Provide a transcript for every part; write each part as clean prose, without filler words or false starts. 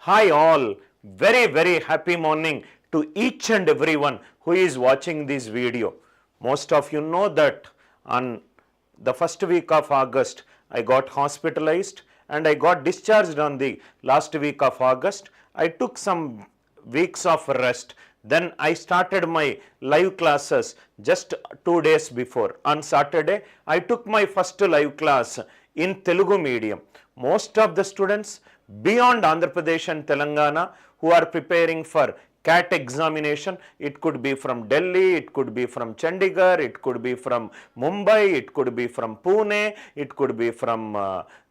Hi all, very happy morning to each and everyone who is watching this video. Most of you know that on the first week of August I got hospitalized and I got discharged on the last week of August. I took some weeks of rest. Then I started my live classes just 2 days before. On Saturday, I took my first live class in Telugu medium. Most of the students beyond Andhra Pradesh and Telangana who are preparing for CAT examination, it could be from Delhi, it could be from Chandigarh, it could be from Mumbai, it could be from Pune, it could be from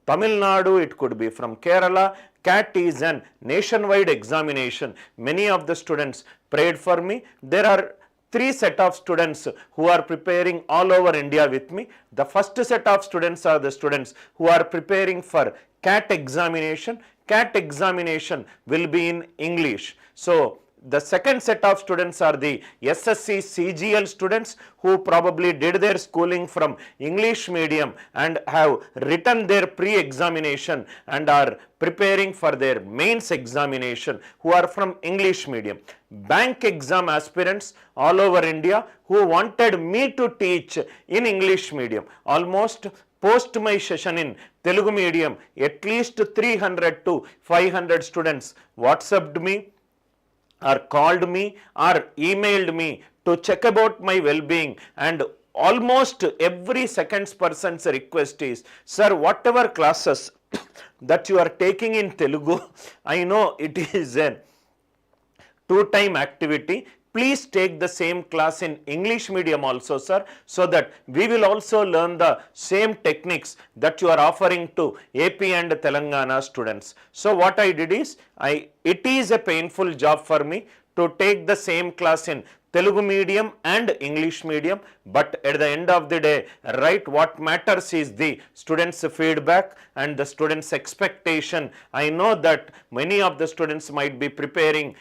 Tamil Nadu, it could be from Kerala. CAT is an nationwide examination. Many of the students prayed for me. There are three set of students who are preparing all over India with me. The first set of students are the students who are preparing for CAT examination. CAT examination will be in English. So the second set of students are the SSC CGL students who probably did their schooling from English medium and have written their pre-examination and are preparing for their mains examination who are from English medium. Bank exam aspirants all over India who wanted me to teach in English medium. Almost post my session in Telugu medium, at least 300 to 500 students WhatsApped me or called me or emailed me to check about my well-being, and almost every second person's request is, sir, whatever classes that you are taking in Telugu, I know it is a two-time activity. Please take the same class in English medium also, sir, so that we will also learn the same techniques that you are offering to AP and Telangana students. So what I did is, it is a painful job for me to take the same class in Telugu medium and English medium, but at the end of the day, right, what matters is the students' feedback and the students' expectation. I know that many of the students might be preparing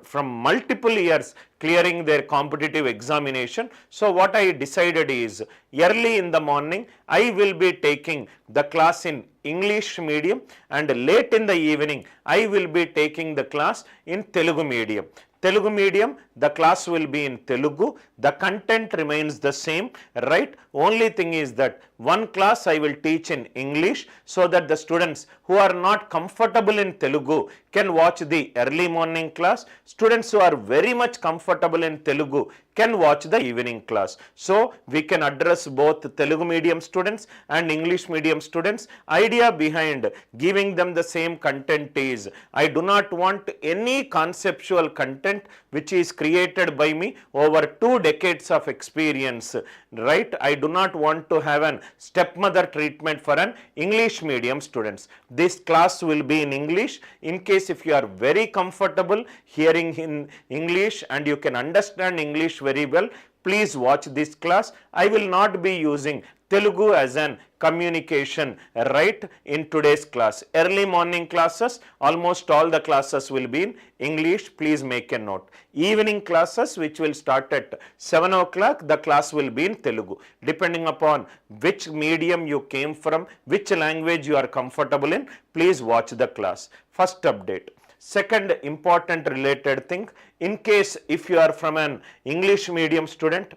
from multiple years clearing their competitive examination. So what I decided is, early in the morning I will be taking the class in English medium and late in the evening I will be taking the class in Telugu medium. Telugu medium, the class will be in Telugu, the content remains the same, right? Only thing is that one class I will teach in English so that the students who are not comfortable in Telugu can watch the early morning class. Students who are very much comfortable in Telugu can watch the evening class. So we can address both Telugu medium students and English medium students. Idea behind giving them the same content is, I do not want any conceptual content which is created by me over 2 decades of experience, right? I do not want to have an stepmother treatment for an English medium students. This class will be in English. In case if you are very comfortable hearing in English and you can understand English very well, please watch this class. I will not be using Telugu as an communication, right, in today's class. Early morning classes, almost all the classes will be in English. Please make a note. Evening classes, which will start at 7 o'clock, the class will be in Telugu. Depending upon which medium you came from, which language you are comfortable in, please watch the class. First update. Second important related thing, in case if you are from an English medium student,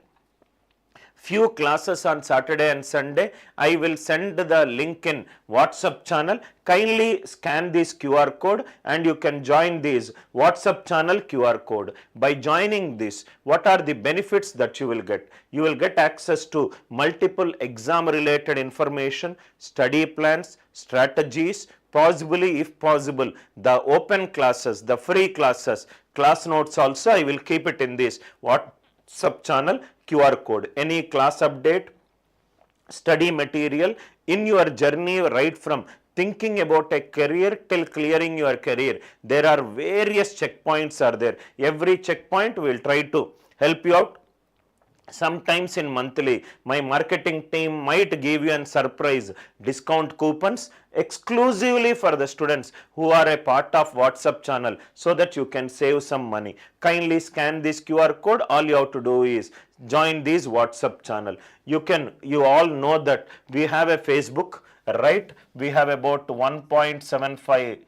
few classes on Saturday and Sunday, I will send the link in WhatsApp channel. Kindly scan this QR code and you can join this WhatsApp channel QR code. By joining this, what are the benefits that you will get? You will get access to multiple exam related information, study plans, strategies, possibly if possible the open classes, the free classes, class notes also I will keep it in this WhatsApp channel QR code. Any class update, study material in your journey right from thinking about a career till clearing your career. There are various checkpoints are there. Every checkpoint will try to help you out. Sometimes in monthly, my marketing team might give you a surprise discount coupons exclusively for the students who are a part of WhatsApp channel so that you can save some money. Kindly scan this QR code. All you have to do is join this WhatsApp channel. You all know that we have a Facebook, right? We have about 1.75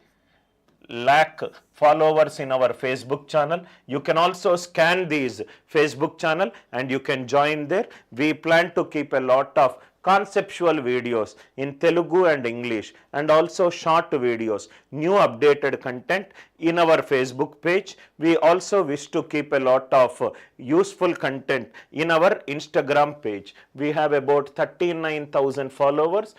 lakh followers in our Facebook channel. You can also scan these Facebook channel and you can join there. We plan to keep a lot of conceptual videos in Telugu and English, and also short videos, new updated content in our Facebook page. We also wish to keep a lot of useful content in our Instagram page. We have about 39,000 followers.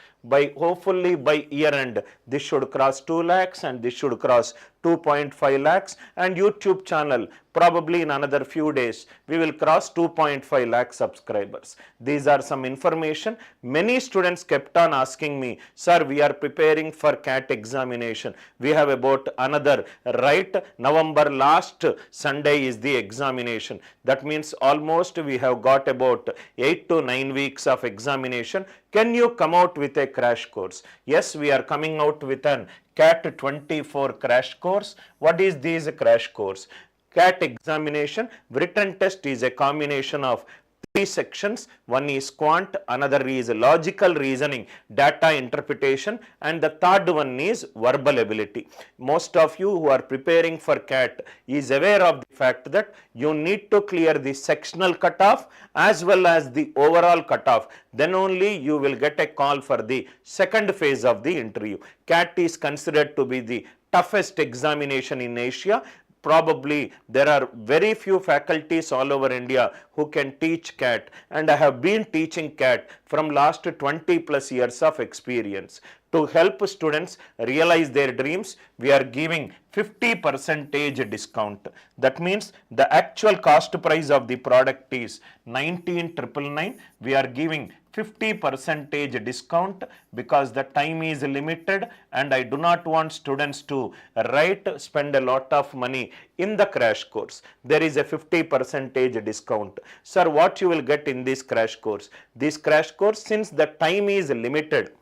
Hopefully by year end this should cross 2 lakhs and this should cross 2.5 lakhs, and YouTube channel probably in another few days we will cross 2.5 lakh subscribers. These are some information. Many students kept on asking me, sir, we are preparing for CAT examination. We have about another, right, November last Sunday is the examination. That means almost we have got about 8 to 9 weeks of examination. Can you come out with a crash course? Yes, we are coming out with an CAT'24 crash course. What is this crash course? CAT examination written test is a combination of 3 sections. One is quant, another is logical reasoning, data interpretation, and the third one is verbal ability. Most of you who are preparing for CAT is aware of the fact that you need to clear the sectional cutoff as well as the overall cutoff. Then only you will get a call for the second phase of the interview. CAT is considered to be the toughest examination in Asia. Probably there are very few faculties all over India who can teach CAT, and I have been teaching CAT from last 20 plus years of experience. To help students realize their dreams, we are giving 50% discount. That means the actual cost price of the product is 19,999. We are giving 50% discount because the time is limited and I do not want students to spend a lot of money in the crash course. There is a 50% discount. Sir, what you will get in this crash course? This crash course, since the time is limited,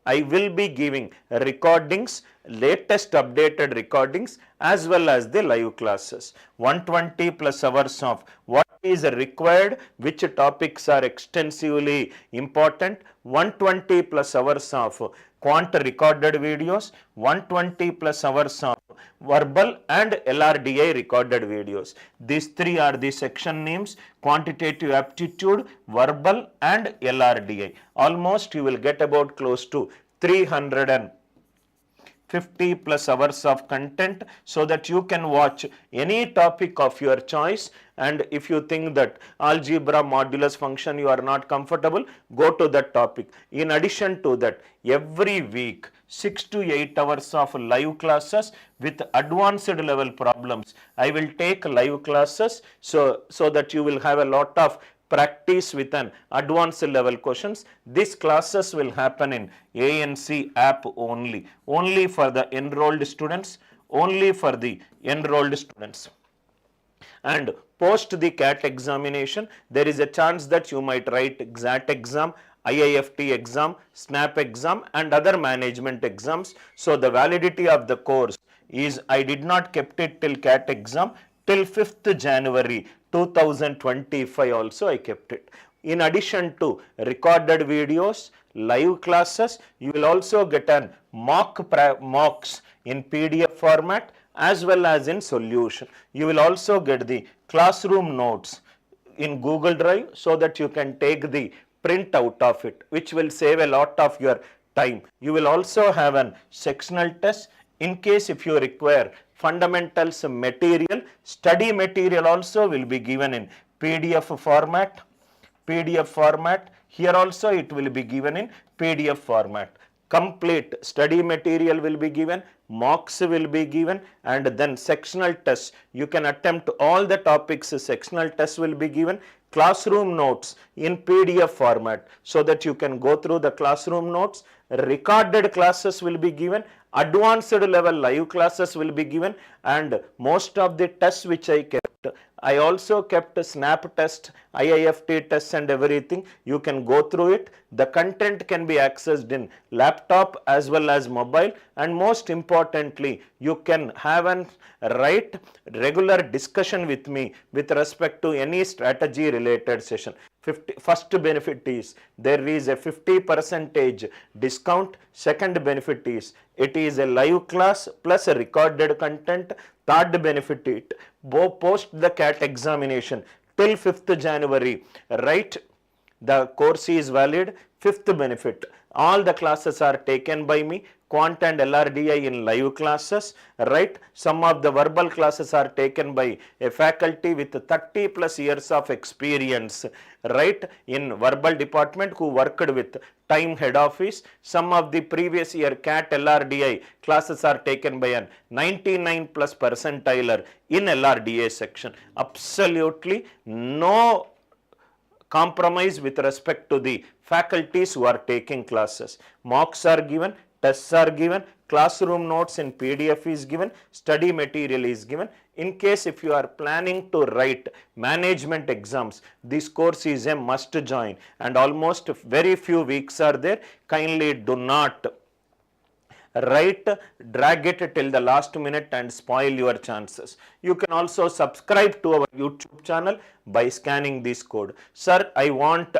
I will be giving recordings, latest updated recordings, as well as the live classes. 120 plus hours of what is required, which topics are extensively important, 120 plus hours of quant recorded videos, 120 plus hours of verbal and LRDI recorded videos. These 3 are the section names: quantitative aptitude, verbal and LRDI. Almost you will get about close to 350 plus hours of content, so that you can watch any topic of your choice. And if you think that algebra, modulus function you are not comfortable, go to that topic. In addition to that, every week 6 to 8 hours of live classes with advanced level problems. I will take live classes so that you will have a lot of practice with an advanced level questions. These classes will happen in ANC app only for the enrolled students, And post the CAT examination, there is a chance that you might write XAT exam, IIFT exam, SNAP exam, and other management exams. So the validity of the course is, I did not kept it till CAT exam, till 5th January 2025 also I kept it. In addition to recorded videos, live classes, you will also get an mocks in PDF format as well as in solution. You will also get the classroom notes in Google Drive, so that you can take the print out of it, which will save a lot of your time. You will also have an sectional test in case if you require fundamentals material. Study material also will be given in PDF format. Here also it will be given in PDF format. Complete study material will be given, mocks will be given, and then sectional tests. You can attempt all the topics, sectional tests will be given, classroom notes in PDF format, so that you can go through the classroom notes. Recorded classes will be given, advanced level live classes will be given, and most of the tests which I kept I also kept a snap test, IIFT tests and everything. You can go through it. The content can be accessed in laptop as well as mobile, and most importantly, you can have an regular discussion with me with respect to any strategy related session. First benefit is there is a 50% discount. Second benefit is it is a live class plus a recorded content. Third benefit is post the CAT examination till 5th January, right? The course is valid. Fifth benefit, all the classes are taken by me, Quant and LRDI in live classes, right? Some of the verbal classes are taken by a faculty with 30 plus years of experience, right, in verbal department who worked with time head office. Some of the previous year CAT LRDI classes are taken by an 99 plus percentiler in LRDA section. Absolutely no compromise with respect to the faculties who are taking classes. Mocks are given, tests are given, classroom notes in PDF is given, study material is given. In case if you are planning to write management exams, this course is a must join, and almost very few weeks are there. Kindly do not drag it till the last minute and spoil your chances. You can also subscribe to our YouTube channel by scanning this code. Sir, I want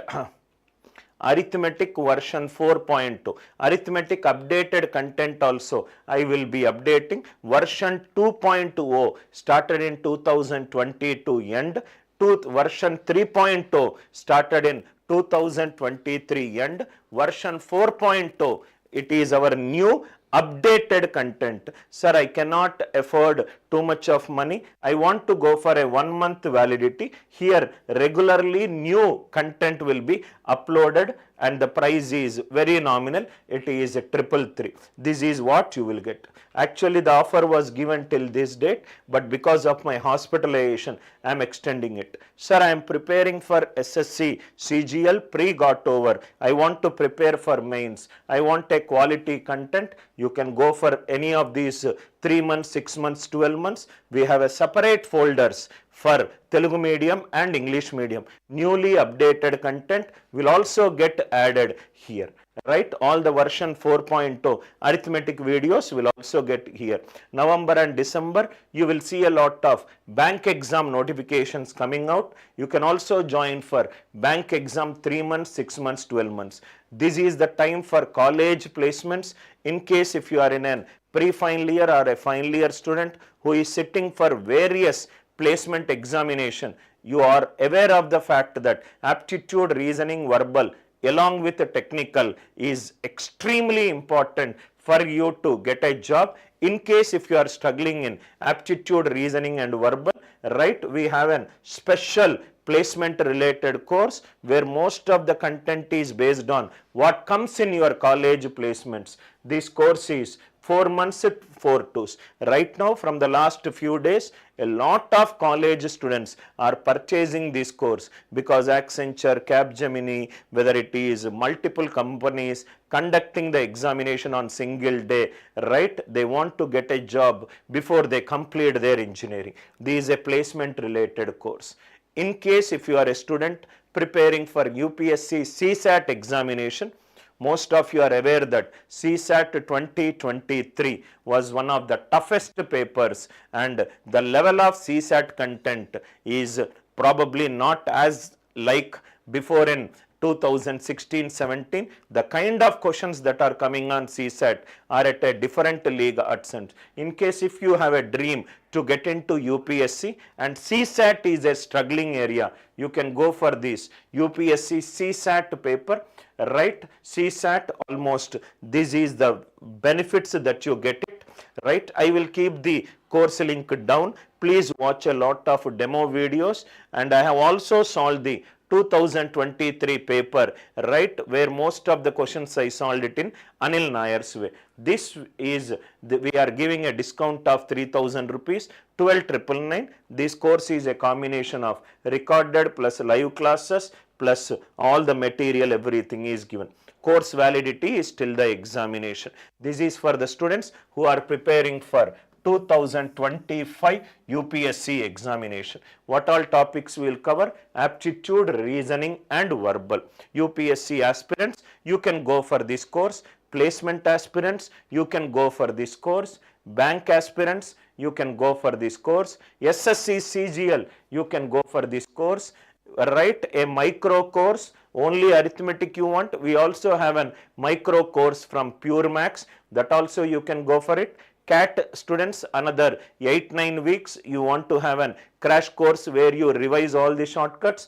arithmetic version 4.2, arithmetic updated content also I will be updating. Version 2.0 started in 2022 end, version 3.0 started in 2023 end, version 4.0 it is our new updated content. Sir, I cannot afford too much of money. I want to go for a 1 month validity. Here regularly new content will be uploaded and the price is very nominal. It is a 333. This is what you will get. Actually the offer was given till this date, but because of my hospitalization I am extending it. Sir, I am preparing for SSC CGL, pre got over. I want to prepare for mains. I want a quality content. You can go for any of these 3 months, 6 months, 12 months. We have a separate folders for Telugu medium and English medium. Newly updated content will also get added here, right? All the version 4.0 arithmetic videos will also get here. November and December, you will see a lot of bank exam notifications coming out. You can also join for bank exam 3 months, 6 months, 12 months. This is the time for college placements. In case if you are in a pre-final year or a final year student who is sitting for various placement examination, you are aware of the fact that aptitude, reasoning, verbal along with the technical is extremely important for you to get a job. In case if you are struggling in aptitude, reasoning and verbal, right, we have a special placement related course where most of the content is based on what comes in your college placements. This course is 4 months at 4 twos. Right now from the last few days, a lot of college students are purchasing this course because Accenture, Capgemini, whether it is multiple companies conducting the examination on single day, right? They want to get a job before they complete their engineering. This is a placement related course. In case if you are a student preparing for UPSC CSAT examination, most of you are aware that CSAT 2023 was one of the toughest papers, and the level of CSAT content is probably not as like before in 2016-17. The kind of questions that are coming on CSAT are at a different league at sense. In case if you have a dream to get into UPSC and CSAT is a struggling area, you can go for this UPSC CSAT paper, right? CSAT almost, this is the benefits that you get it, right? I will keep the course link down. Please watch a lot of demo videos, and I have also solved the 2023 paper, right, where most of the questions I solved it in Anil Nair's way. This is, we are giving a discount of 3,000 rupees, 12,999. This course is a combination of recorded plus live classes plus all the material, everything is given. Course validity is till the examination. This is for the students who are preparing for 2025 UPSC examination. What all topics we will cover? Aptitude, reasoning and verbal. UPSC aspirants, you can go for this course. Placement aspirants, you can go for this course. Bank aspirants, you can go for this course. SSC CGL, you can go for this course. Write a micro course, only arithmetic you want. We also have a micro course from Pure Max, that also you can go for it. CAT students, another 8-9 weeks, you want to have a crash course where you revise all the shortcuts,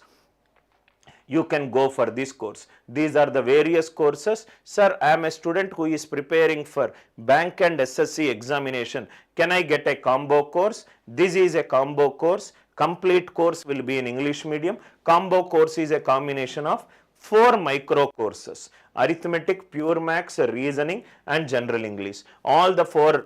you can go for this course. These are the various courses. Sir, I am a student who is preparing for bank and SSC examination. Can I get a combo course? This is a combo course. Complete course will be in English medium. Combo course is a combination of 4 micro courses: arithmetic, pure maths, reasoning and general English. All the 4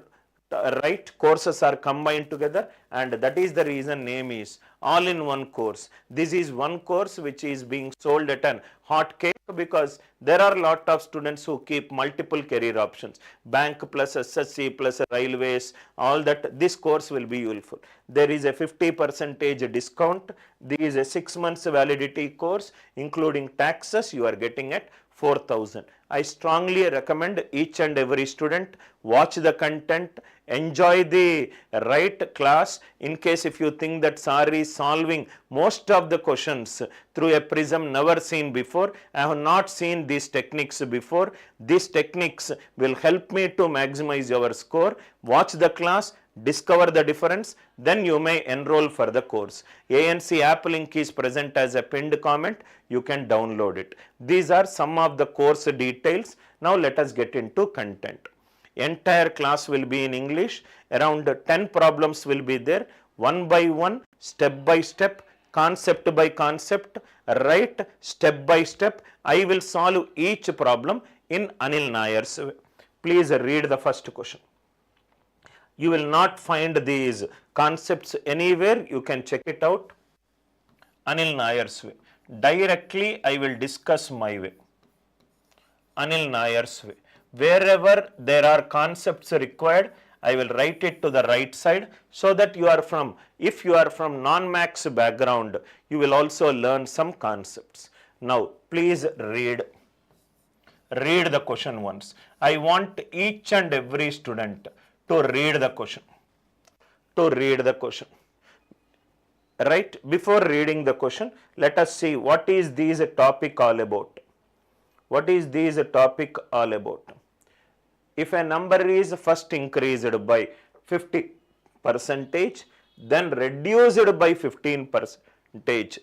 courses are combined together, and that is the reason name is all in one course. This is one course which is being sold at an hot cake, because there are a lot of students who keep multiple career options, bank plus SSC plus railways, all that. This course will be useful. There is a 50% discount. This is a 6 months validity course, including taxes. You are getting at 4,000. I strongly recommend each and every student watch the content, enjoy the class. In case if you think that sir is solving most of the questions through a prism never seen before, I have not seen these techniques before. These techniques will help me to maximize your score. Watch the class, discover the difference, then you may enroll for the course. ANC app link is present as a pinned comment. You can download it. These are some of the course details. Now let us get into content. Entire class will be in English. Around 10 problems will be there. One by one, step by step, concept by concept, step by step. I will solve each problem in Anil Nair's way. Please read the first question. You will not find these concepts anywhere. You can check it out. Anil Nair's way. Directly I will discuss my way. Anil Nair's way. Wherever there are concepts required, I will write it to the right side, so that you are from, if you are from non-max background, you will also learn some concepts. Now please read the question once. I want each and every student to read the question. Before reading the question, let us see what is this topic all about. What is this topic all about? If a number is first increased by 50%, then reduced by 15%,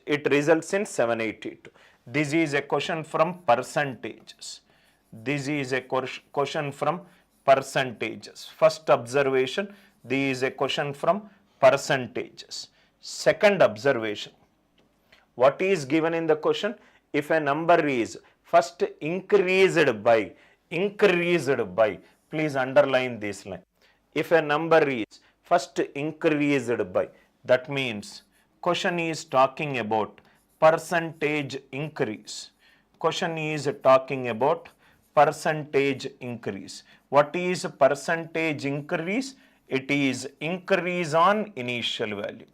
it results in 782. This is a question from percentages. First observation, this is a question from percentages. Second observation, what is given in the question? If a number is first increased by, please underline this line. If a number is first increased by, that means question is talking about percentage increase. Question is talking about percentage increase. What is percentage increase? It is increase on initial value.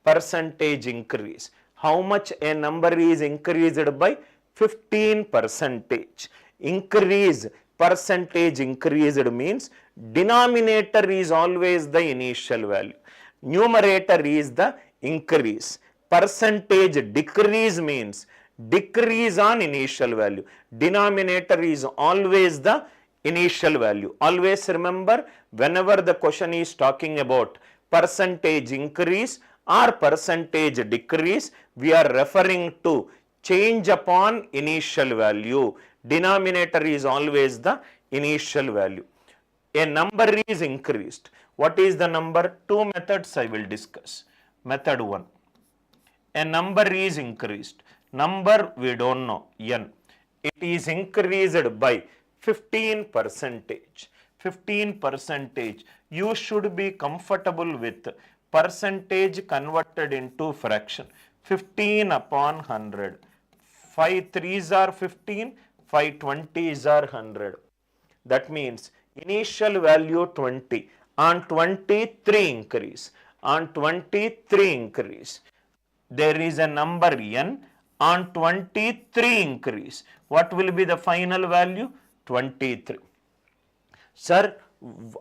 Percentage increase. How much a number is increased by? 15%. Increase, percentage increased means denominator is always the initial value. Numerator is the increase. Percentage decrease means decrease on initial value. Denominator is always the initial value. Always remember, whenever the question is talking about percentage increase or percentage decrease, we are referring to change upon initial value. Denominator is always the initial value. A number is increased. What is the number? Two methods I will discuss. Method 1. A number is increased. Number we don't know, n. It is increased by 15%. 15%. You should be comfortable with percentage converted into fraction. 15 upon 100. 5 3s are 15. 5 20s are 100. That means initial value 20. on 23 increase, on 23 increase. There is a number n on 23 increase. What will be the final value? 23. Sir,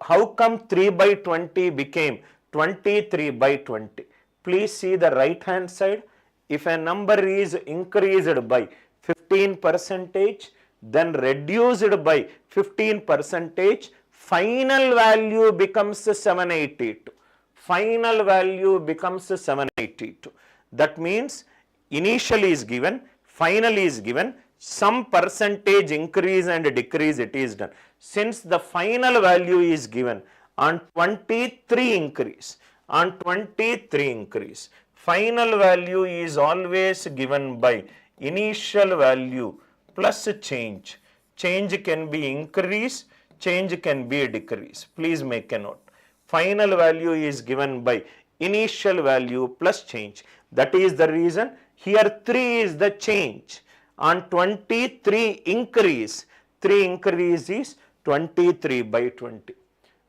how come 3 by 20 became 23 by 20? Please see the right hand side. If a number is increased by 15 percentage, then reduced by 15 percentage, final value becomes 782. Final value becomes 782. That means initial is given, final is given, some percentage increase and decrease it is done. Since the final value is given on 23 increase, on 23 increase, final value is always given by initial value plus change. Change can be increase, change can be decrease. Please make a note. Final value is given by initial value plus change. That is the reason here 3 is the change. On 23 increase, 3 increase is 23 by 20.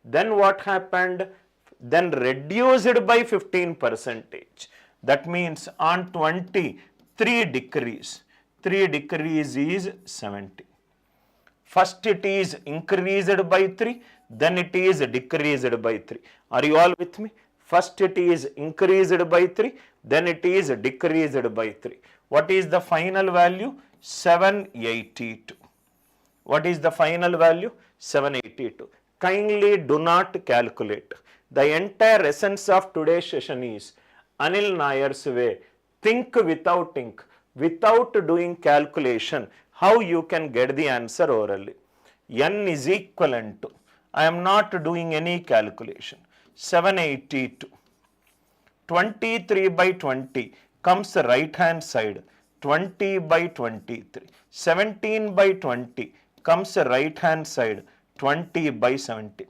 Then what happened? Then reduced by 15 percentage. That means on 20, 3 decrease. 3 decrease is 70. First it is increased by 3, then it is decreased by 3. Are you all with me? First it is increased by 3, then it is decreased by 3. What is the final value? 782. What is the final value? 782. Kindly do not calculate. The entire essence of today's session is Anil Nair's way. Think without ink, without doing calculation, how you can get the answer orally. N is equivalent to, I am not doing any calculation, 782. 23 by 20 comes the right hand side, 20 by 23. 17 by 20 comes the right hand side, 20 by 17.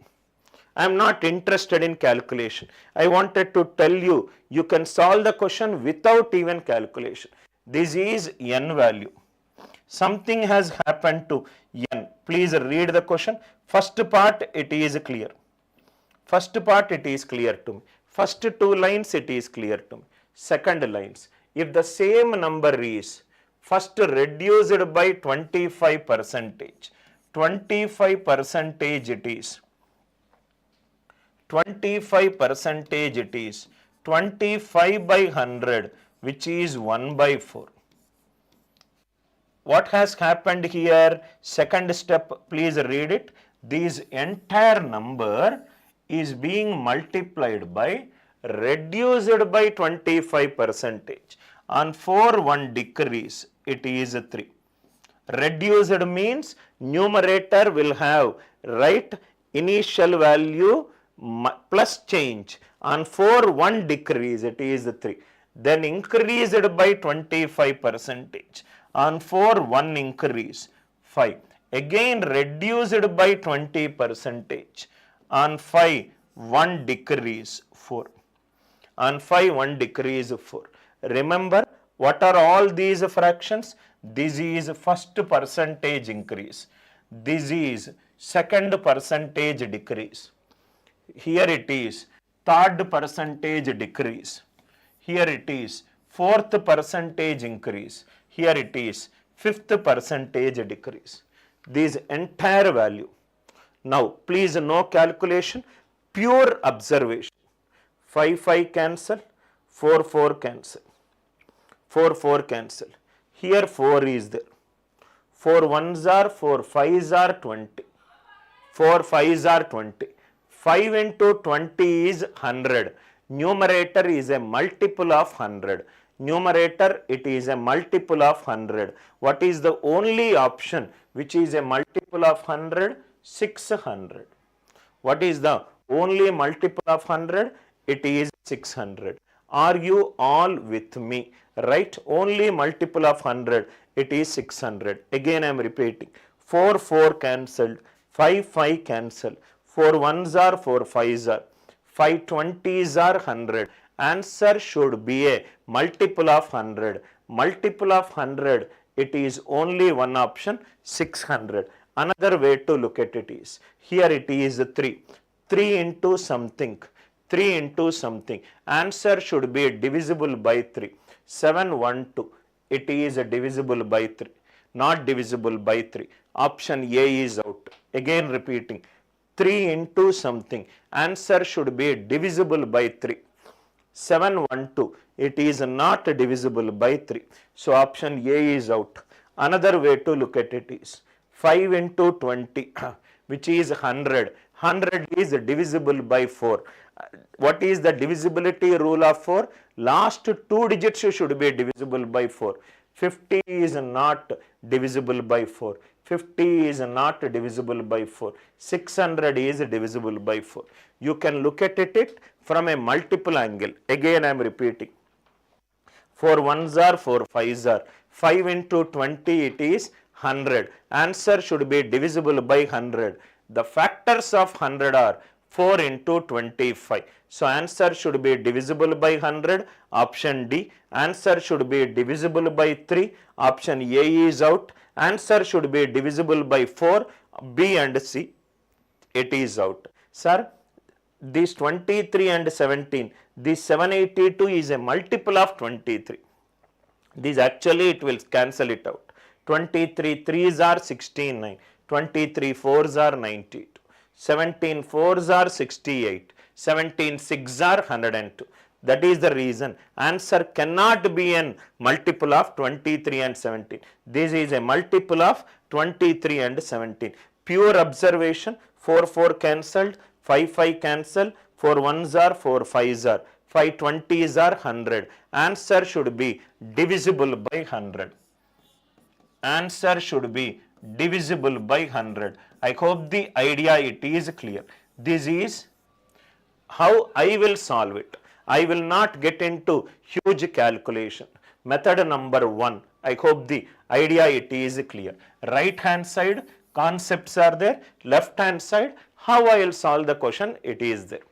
I am not interested in calculation. I wanted to tell you, you can solve the question without even calculation. This is n value. Something has happened to n. Please read the question. First part, it is clear. First part, it is clear to me. First 2 lines, it is clear to me. Second lines, if the same number is first reduced by 25 percentage, 25 percentage it is, 25 percentage it is, 25 by 100, which is 1 by 4. What has happened here? Second step, please read it. This entire number is being multiplied by reduced by 25 percentage. On 4, 1 decrease, it is 3. Reduced means numerator will have right initial value plus change. On 4, 1 decrease, it is 3. Then increased by 25 percentage. On 4, 1 increase, 5. Again reduced by 20 percentage. On 5, 1 decrease, 4. On 5, 1 decrease, 4. Remember, what are all these fractions? This is first percentage increase. This is second percentage decrease. Here it is third percentage decrease. Here it is fourth percentage increase. Here it is fifth percentage decrease. This entire value. Now, please no calculation, pure observation. 5, 5 cancel, 4, 4 cancel, 4, 4 cancel. Here 4 is there. 4 1s are 4 5s are 20. 4 5s are 20. 5 into 20 is 100. Numerator is a multiple of 100. Numerator, it is a multiple of 100. What is the only option which is a multiple of 100? 600. What is the only multiple of 100? It is 600. Are you all with me? Right? Only multiple of 100. It is 600. Again I am repeating. 4 4 cancelled. 5 5 cancelled. 4 1s are 4 5s are. 5 20s are 100. Answer should be a multiple of 100. Multiple of 100, it is only one option, 600. Another way to look at it is, here it is 3. 3 into something, 3 into something. Answer should be divisible by 3. 712, it is divisible by 3, not divisible by 3. Option A is out. Again repeating, 3 into something. Answer should be divisible by 3. 712, it is not divisible by 3. So option A is out. Another way to look at it is 5 into 20, which is 100. 100 is divisible by 4. What is the divisibility rule of 4? Last 2 digits should be divisible by 4. 50 is not divisible by 4. 50 is not divisible by 4. 600 is divisible by 4. You can look at it from a multiple angle. Again I am repeating. 4 ones are 4 fives are. 5 into 20 it is 100. Answer should be divisible by 100. The factors of 100 are 4 into 25. So answer should be divisible by 100. Option D. Answer should be divisible by 3. Option A is out. Answer should be divisible by 4. B and C, it is out. Sir, this 23 and 17, this 782 is a multiple of 23. This actually it will cancel it out. 23 3s are 16, 9. 23 4s are 92. 17 4s are 68. 17 6s are 102. That is the reason answer cannot be a multiple of 23 and 17. This is a multiple of 23 and 17. Pure observation, 4 4 cancelled, 5 5 cancelled, 4 1s are 4 5s are, 5 20s are 100. Answer should be divisible by 100. Answer should be divisible by 100. I hope the idea it is clear. This is how I will solve it. I will not get into huge calculation. Method number 1. I hope the idea it is clear. Right hand side concepts are there. Left hand side how I will solve the question it is there.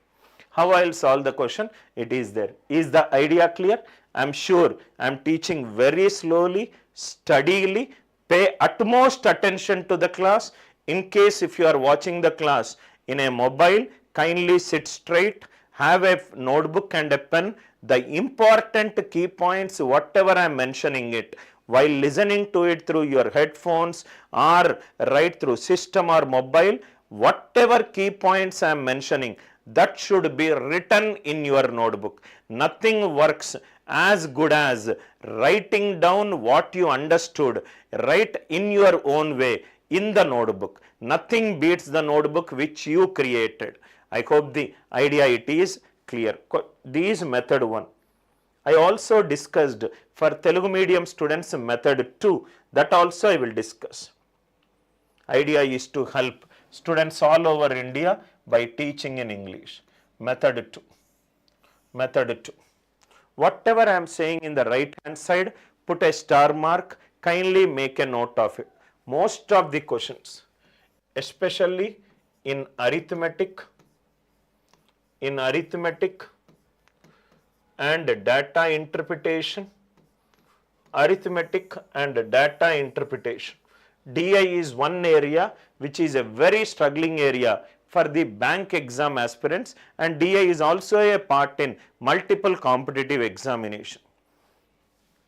How I will solve the question it is there. Is the idea clear? I am sure I am teaching very slowly, steadily. Pay utmost attention to the class. In case if you are watching the class in a mobile, kindly sit straight, have a notebook and a pen. The important key points, whatever I am mentioning it, while listening to it through your headphones or right through system or mobile, whatever key points I am mentioning, that should be written in your notebook. Nothing works as good as writing down what you understood, write in your own way in the notebook. Nothing beats the notebook which you created. I hope the idea it is clear. This method 1. I also discussed for Telugu medium students method 2. That also I will discuss. Idea is to help students all over India by teaching in English. Method 2. Method 2. Whatever I am saying in the right hand side, put a star mark, kindly make a note of it. Most of the questions, especially in arithmetic and data interpretation, DI is one area which is a very struggling area for the bank exam aspirants, and DI is also a part in multiple competitive examination.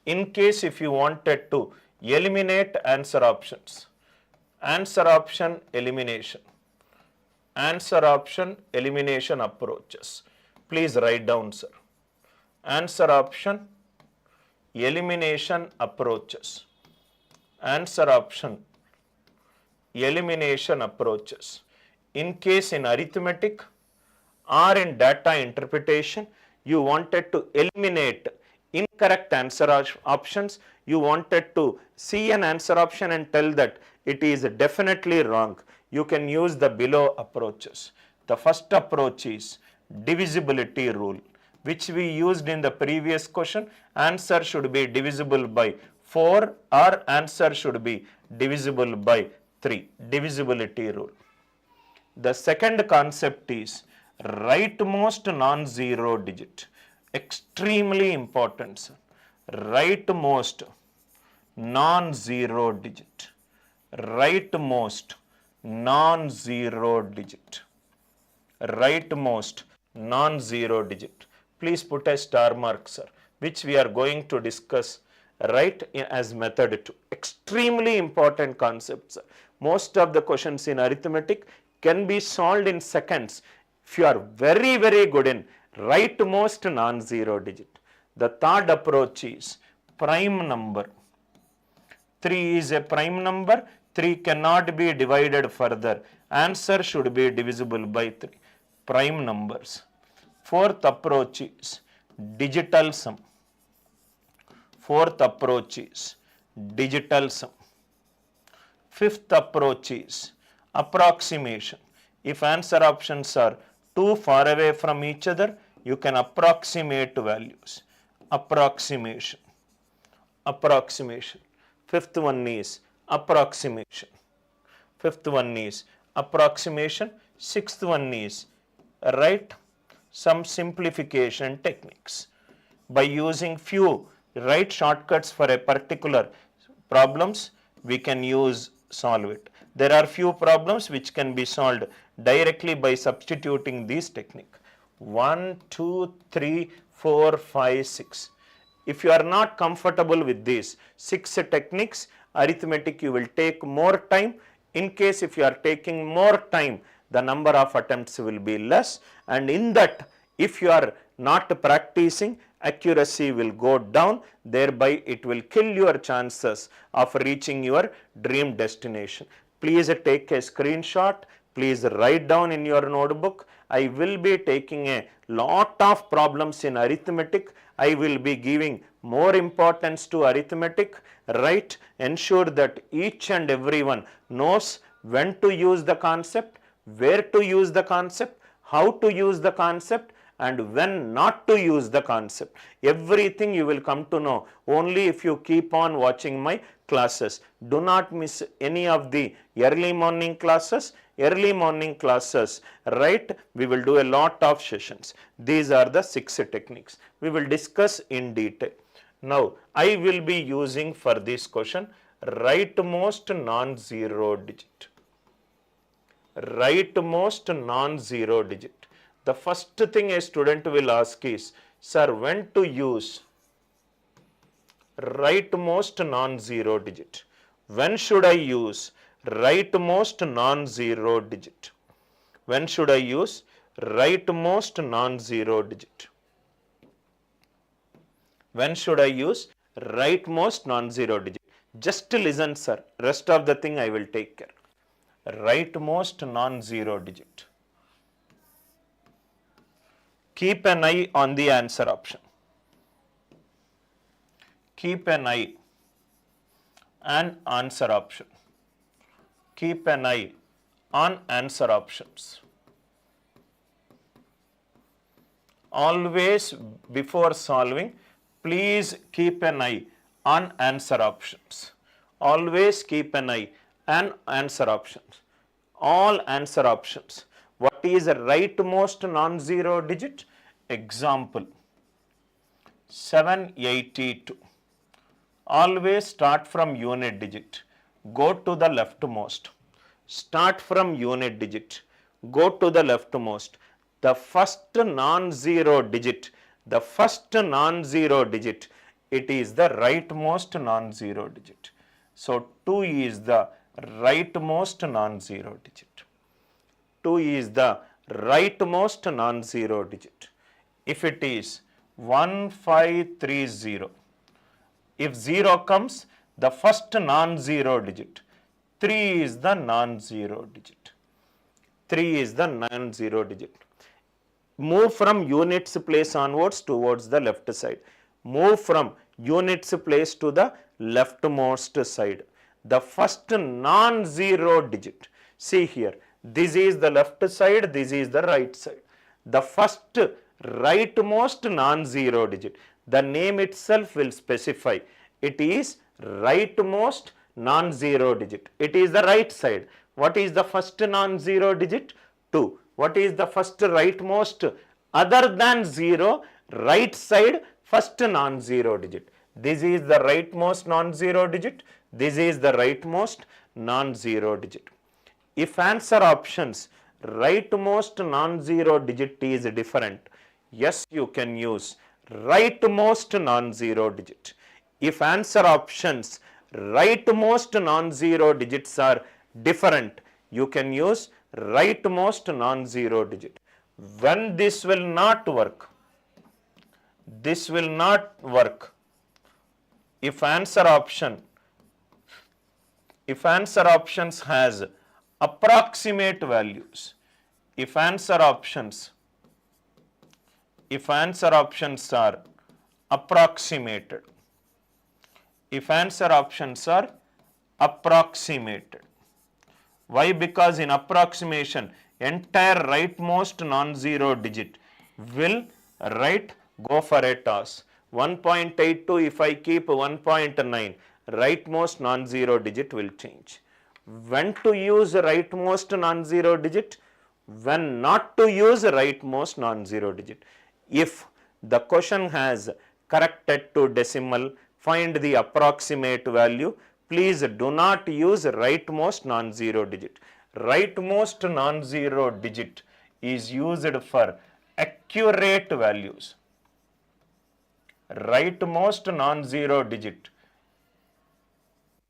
In case if you wanted to eliminate answer options, answer option elimination approaches, please write down, sir. Answer option elimination approaches. Answer option elimination approaches. In case in arithmetic or in data interpretation, you wanted to eliminate incorrect answer options, you wanted to see an answer option and tell that it is definitely wrong, you can use the below approaches. The first approach is divisibility rule, which we used in the previous question. Answer should be divisible by 4 or answer should be divisible by 3. Divisibility rule. The second concept is rightmost non-zero digit. Extremely important, sir. Rightmost non-zero digit. Rightmost non-zero digit. rightmost non-zero digit. Please put a star mark, sir, which we are going to discuss right as method 2. Extremely important concepts. Most of the questions in arithmetic can be solved in seconds if you are very, very good in rightmost non-zero digit. The third approach is prime number. 3 is a prime number. 3 cannot be divided further. Answer should be divisible by 3. Prime numbers. Fourth approach is digital sum. Fourth approach is digital sum. Fifth approach is approximation. If answer options are too far away from each other, you can approximate values. Approximation. Approximation. Fifth one is approximation. Fifth one is approximation. Sixth one is some simplification techniques. By using few shortcuts for a particular problems, we can solve it. There are few problems which can be solved directly by substituting this technique. 1, 2, 3, 4, 5, 6. If you are not comfortable with these 6 techniques, arithmetic you will take more time. In case if you are taking more time, the number of attempts will be less, and in that if you are not practicing, accuracy will go down, thereby it will kill your chances of reaching your dream destination. Please take a screenshot, please write down in your notebook. I will be taking a lot of problems in arithmetic. I will be giving more importance to arithmetic, ensure that each and everyone knows when to use the concept, where to use the concept, how to use the concept, and when not to use the concept. Everything you will come to know only if you keep on watching my classes. Do not miss any of the early morning classes. Early morning classes, we will do a lot of sessions. These are the 6 techniques. We will discuss in detail. Now, I will be using for this question rightmost non-zero digit. Rightmost non-zero digit. The first thing a student will ask is, sir, when to use rightmost non-zero digit? When should I use rightmost non-zero digit? When should I use rightmost non-zero digit? When should I use rightmost non-zero digit? Just listen, sir. Rest of the thing I will take care. Rightmost non-zero digit. Keep an eye on the answer option. Keep an eye on answer option. Keep an eye on answer options. Always before solving, please keep an eye on answer options. Always keep an eye on answer options. All answer options. What is the rightmost non-zero digit? Example 782. Always start from unit digit. Go to the leftmost. Start from unit digit. Go to the leftmost. The first non-zero digit. The first non-zero digit. It is the rightmost non-zero digit. So 2 is the rightmost non-zero digit. 2 is the rightmost non-zero digit. If it is 1530, if 0 comes, the first non-zero digit. 3 is the non-zero digit. 3 is the non-zero digit. Move from units place onwards towards the left side. Move from units place to the leftmost side. The first non-zero digit. See here. This is the left side, this is the right side. The first rightmost non-zero digit. The name itself will specify. It is rightmost non-zero digit. It is the right side. What is the first non-zero digit? 2. What is the first rightmost other than 0? Right side first non-zero digit. This is the rightmost non-zero digit. This is the rightmost non-zero digit. If answer options rightmost non-zero digit is different. Yes, you can use rightmost non-zero digit. If answer options rightmost non-zero digits are different, you can use rightmost non-zero digit. When this will not work, this will not work. If answer options has approximate values, if answer options are approximated, why? Because in approximation, entire rightmost non-zero digit will go for a toss. 1.82, if I keep 1.9, rightmost non-zero digit will change. When to use rightmost non-zero digit? When not to use rightmost non-zero digit. If the question has corrected to decimal, find the approximate value, please do not use rightmost non-zero digit. Rightmost non-zero digit is used for accurate values. Rightmost non-zero digit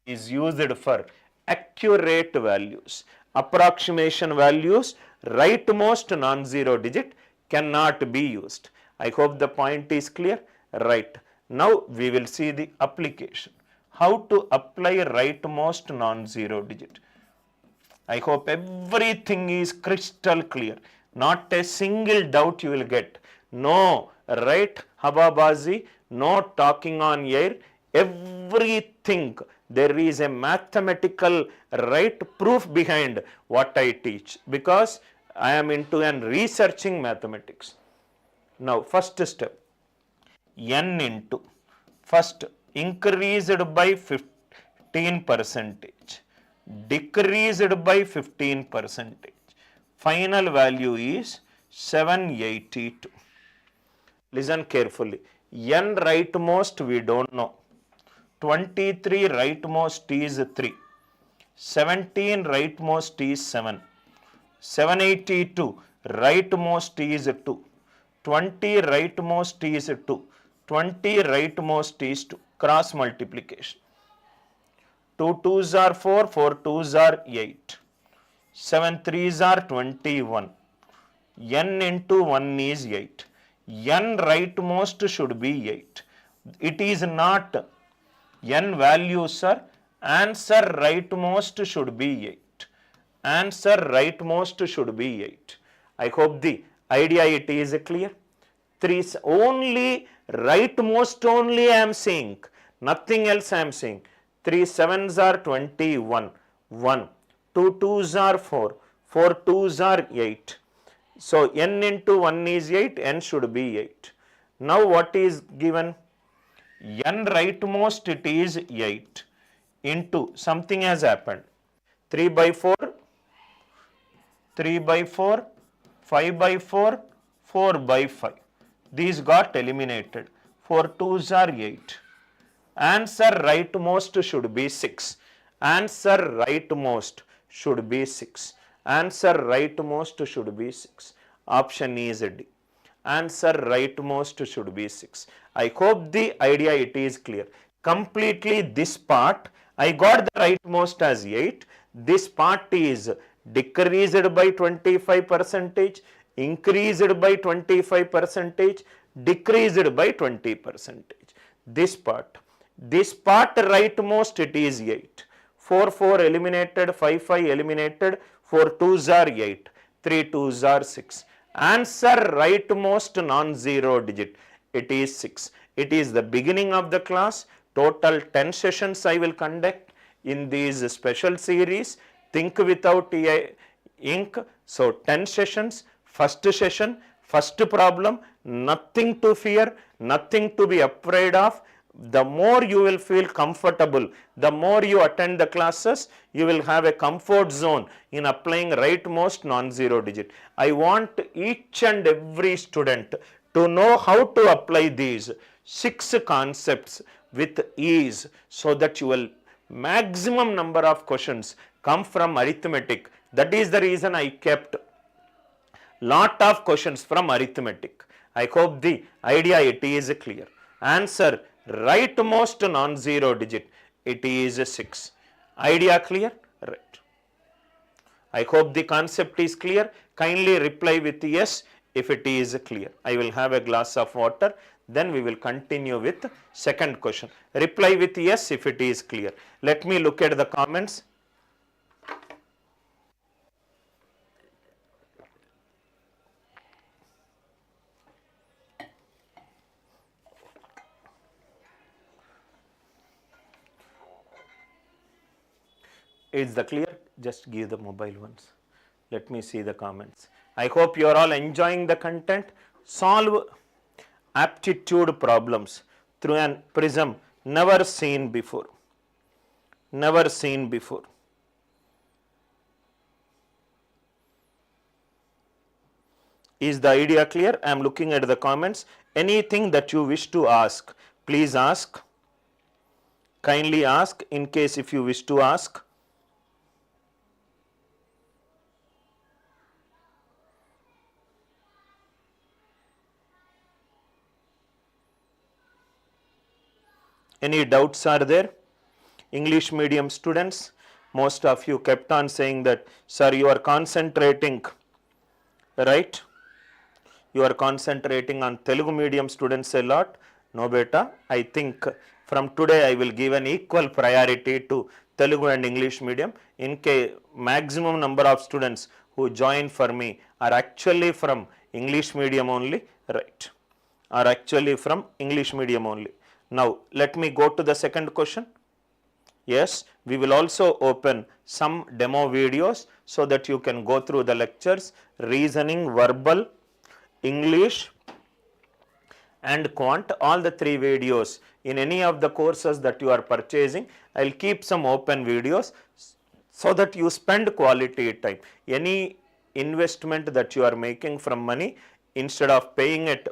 is used for accurate values. Approximation values, rightmost non-zero digit cannot be used. I hope the point is clear. Right. Now we will see the application. How to apply rightmost non-zero digit. I hope everything is crystal clear. Not a single doubt you will get. No, right, Hababazi, no talking on air. Everything, there is a mathematical proof behind what I teach, because I am into and researching mathematics. Now, first step, n into, first increased by 15%, decreased by 15%. Final value is 782. Listen carefully. N rightmost we don't know. 23 rightmost is 3. 17 rightmost is 7. 782 rightmost is 2. 20 rightmost is 2. 20 rightmost is 2. Cross multiplication. 2 2s are 4, 4 2s are 8. 7 3s are 21. N into 1 is 8. N rightmost should be 8. It is not. N values are, answer rightmost should be 8. Answer rightmost should be 8. I hope the idea it is clear. 3 only rightmost only I am saying. Nothing else I am saying. 3 7s are 21. 1. 2 2s are 4. 4 2s are 8. So n into 1 is 8, n should be 8. Now what is given? N rightmost it is 8 into something has happened. 3 by 4, 3 by 4, 5 by 4, 4 by 5. These got eliminated. 4 2s are 8. Answer rightmost should be 6. Answer rightmost should be 6. Answer rightmost should be 6. Option is D. Answer rightmost should be 6. I hope the idea it is clear. Completely this part, I got the rightmost as 8. This part is decreased by 25%, increased by 25%, decreased by 20%. This part rightmost it is 8. 4 4 eliminated, 5 5 eliminated, 4 2s are 8, 3 2s are 6. Answer rightmost non-zero digit, it is 6. It is the beginning of the class. Total 10 sessions I will conduct in these special series. Think without ink. So 10 sessions, first session, first problem, nothing to fear, nothing to be afraid of. The more you will feel comfortable, the more you attend the classes, you will have a comfort zone in applying rightmost non-zero digit. I want each and every student to know how to apply these 6 concepts with ease, so that you will maximum number of questions come from arithmetic. That is the reason I kept lot of questions from arithmetic. I hope the idea it is clear. Answer, rightmost non-zero digit, it is 6. Idea clear? Right. I hope the concept is clear. Kindly reply with yes if it is clear. I will have a glass of water, then we will continue with second question. Reply with yes if it is clear. Let me look at the comments. Is the clear? Just give the mobile ones. Let me see the comments. I hope you are all enjoying the content. Solve aptitude problems through an prism never seen before. Never seen before. Is the idea clear? I am looking at the comments. Anything that you wish to ask, please ask. Kindly ask in case if you wish to ask. Any doubts are there? English medium students, most of you kept on saying that, sir, you are concentrating, right? You are concentrating on Telugu medium students a lot. No beta, I think from today I will give an equal priority to Telugu and English medium. In case maximum number of students who join for me are actually from English medium only, right? Are actually from English medium only. Now, let me go to the second question. Yes, we will also open some demo videos so that you can go through the lectures, reasoning, verbal, English and quant, all the 3 videos in any of the courses that you are purchasing. I will keep some open videos so that you spend quality time. Any investment that you are making from money, instead of paying it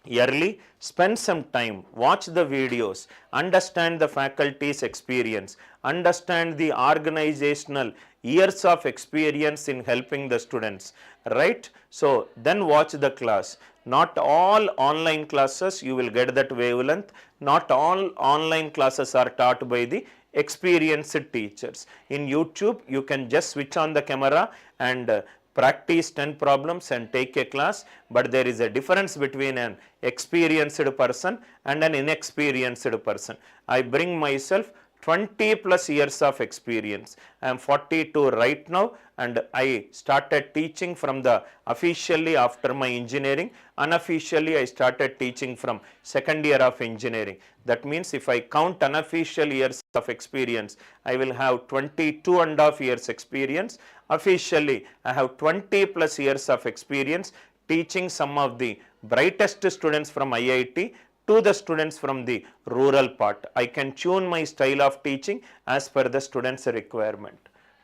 yearly, spend some time, watch the videos, understand the faculty's experience, understand the organizational years of experience in helping the students, right? So then watch the class. Not all online classes you will get that wavelength. Not all online classes are taught by the experienced teachers. In YouTube, you can just switch on the camera and practice 10 problems and take a class, but there is a difference between an experienced person and an inexperienced person. I bring myself 20 plus years of experience. I am 42 right now and I started teaching from the officially after my engineering. Unofficially I started teaching from second year of engineering. That means if I count unofficial years of experience, I will have 22.5 years experience. Officially I have 20 plus years of experience teaching some of the brightest students from IIT to the students from the rural part. I can tune my style of teaching as per the students' requirement.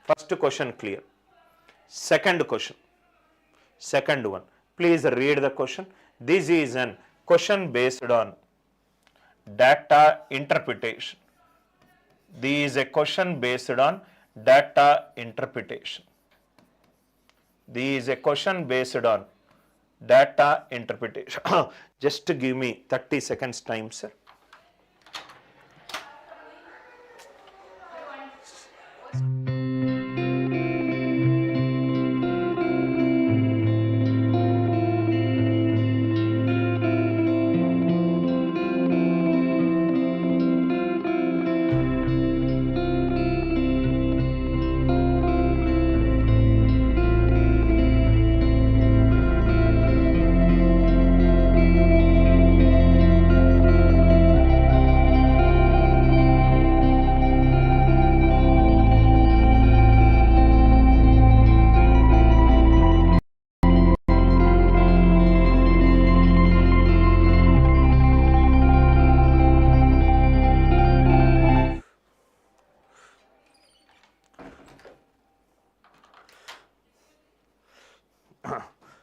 First question clear. Second question. Second one. Please read the question. This is an question based on data interpretation. This is a question based on data interpretation. This is a question based on data interpretation. Just give me 30 seconds time, sir.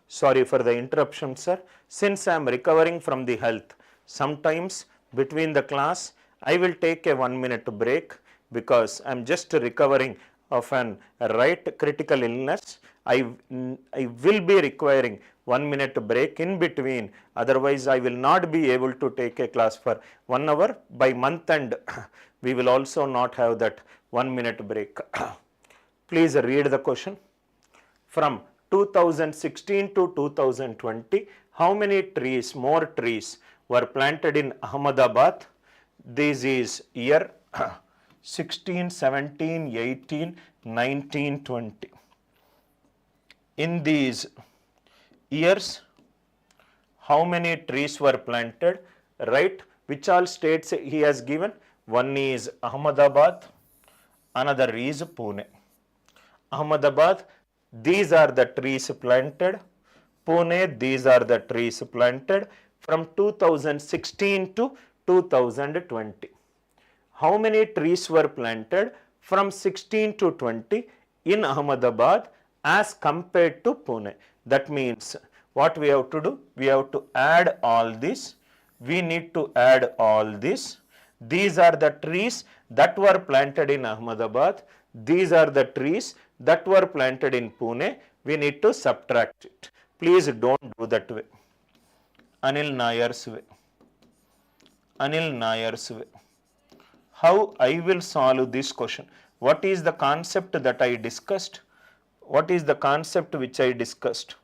Sorry for the interruption, sir. Since I am recovering from the health, sometimes between the class, I will take a 1 minute break because I am just recovering of an right critical illness, I will be requiring 1 minute break in between, otherwise I will not be able to take a class for 1 hour. By month end, we will also not have that 1 minute break. Please read the question. From 2016 to 2020, how many trees, more trees were planted in Ahmedabad? This is year 16, 17, 18, 19, 20. In these years, how many trees were planted? Right? Which all states he has given? One is Ahmedabad, another is Pune. Ahmedabad, these are the trees planted. Pune, these are the trees planted from 2016 to 2020. How many trees were planted from 16 to 20 in Ahmedabad as compared to Pune? That means what we have to do? We have to add all this. We need to add all this. These are the trees that were planted in Ahmedabad. These are the trees that were planted in Pune. We need to subtract it. Please don't do that way. Anil Nair's way. Anil Nair's way. How I will solve this question? What is the concept that I discussed? What is the concept which I discussed?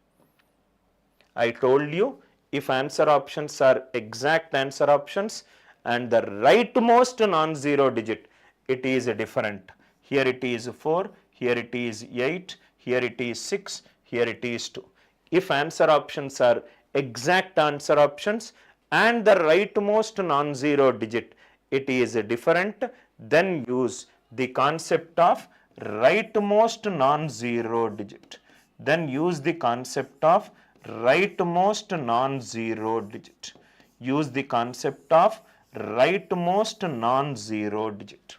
I told you, if answer options are exact answer options and the rightmost non-zero digit, it is different. Here it is 4, here it is 8, here it is 6, here it is 2. If answer options are exact answer options and the rightmost non-zero digit, it is different, then use the concept of rightmost non-zero digit. Then use the concept of rightmost non-zero digit. Use the concept of rightmost non-zero digit.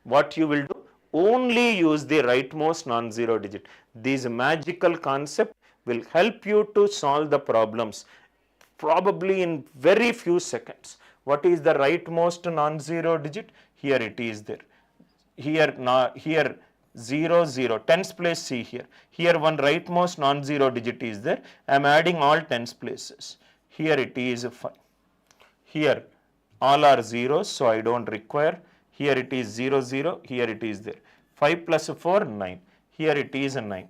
What you will do? Only use the rightmost non-zero digit. This magical concept will help you to solve the problems probably in very few seconds. What is the rightmost non-zero digit? Here it is there. Here 0, 0, tens place see here. Here one rightmost non-zero digit is there. I am adding all tens places. Here it is 5. Here all are zeros, so I don't require. Here it is 0, 0, here it is there. 5 plus 4, 9. Here it is 9.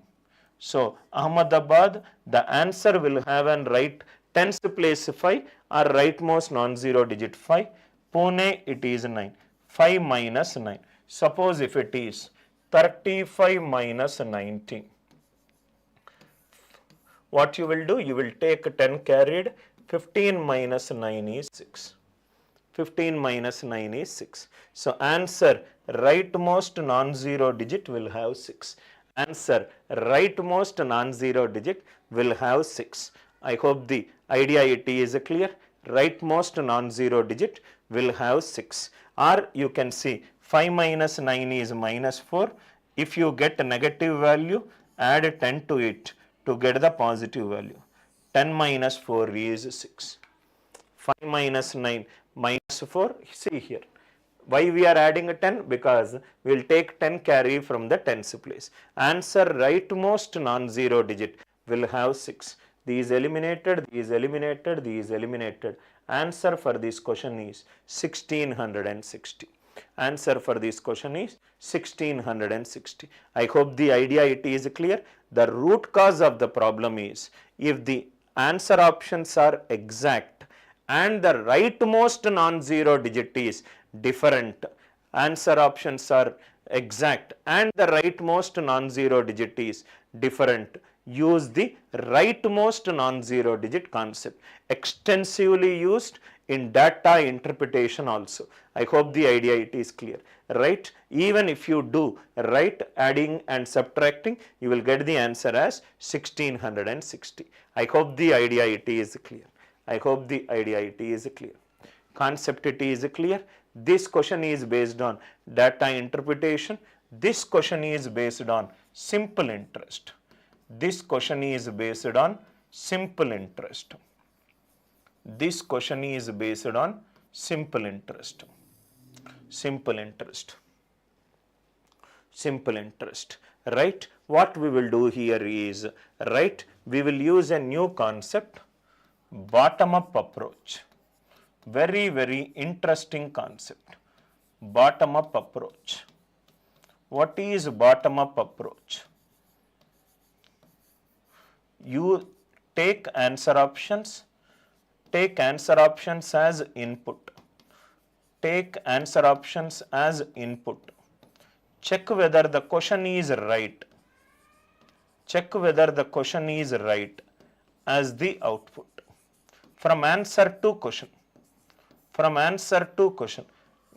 So Ahmedabad, the answer will have an right tens place 5 or rightmost non-zero digit 5. Pune, it is 9. 5 minus 9. Suppose if it is 35 minus 19. What you will do? You will take 10 carried. 15 minus 9 is 6. 15 minus 9 is 6. So answer rightmost non-zero digit will have 6. Answer rightmost non-zero digit will have 6. I hope the idea it is clear. Rightmost non-zero digit will have 6. Or you can see 5 minus 9 is minus 4. If you get a negative value, add 10 to it to get the positive value. 10 minus 4 is 6. 5 minus 9 minus 4, see here. Why we are adding a 10? Because we will take 10 carry from the tens place. Answer rightmost non-zero digit will have 6. These eliminated, these eliminated, these eliminated. Answer for this question is 1660. Answer for this question is 1660. I hope the idea it is clear. The root cause of the problem is if the answer options are exact and the rightmost non-zero digit is different. Answer options are exact and the rightmost non-zero digit is different. Use the rightmost non-zero digit concept. Extensively used in data interpretation also. I hope the idea it is clear. Right? Even if you do right adding and subtracting, you will get the answer as 1660. I hope the idea it is clear. I hope the idea it is clear. Concept it is clear. This question is based on data interpretation. This question is based on simple interest. This question is based on simple interest. This question is based on simple interest. Simple interest. simple interest, right? What we will do here is, right, we will use a new concept, bottom up approach. Very, very interesting concept, bottom up approach. What is bottom up approach? You take answer options as input. Take answer options as input. Check whether the question is right. Check whether the question is right as the output. From answer to question. From answer to question.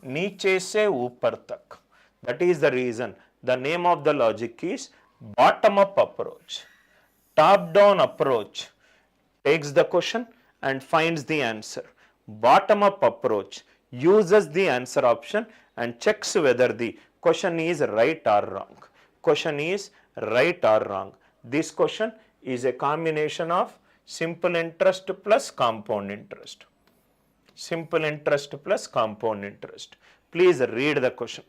नीचे से ऊपर तक. That is the reason. The name of the logic is bottom up approach. Top down approach takes the question and finds the answer. Bottom up approach uses the answer option and checks whether the question is right or wrong. Question is right or wrong. This question is a combination of simple interest plus compound interest. Simple interest plus compound interest. Please read the question.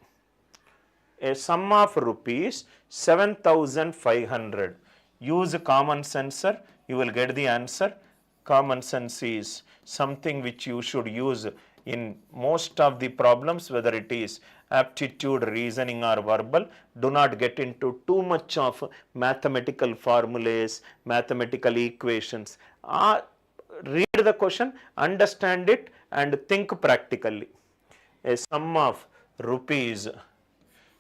A sum of rupees 7,500. Use common sense, sir. You will get the answer. Common sense is something which you should use in most of the problems, whether it is aptitude, reasoning or verbal. Do not get into too much of mathematical formulas, mathematical equations. Read the question, understand it and think practically. A sum of rupees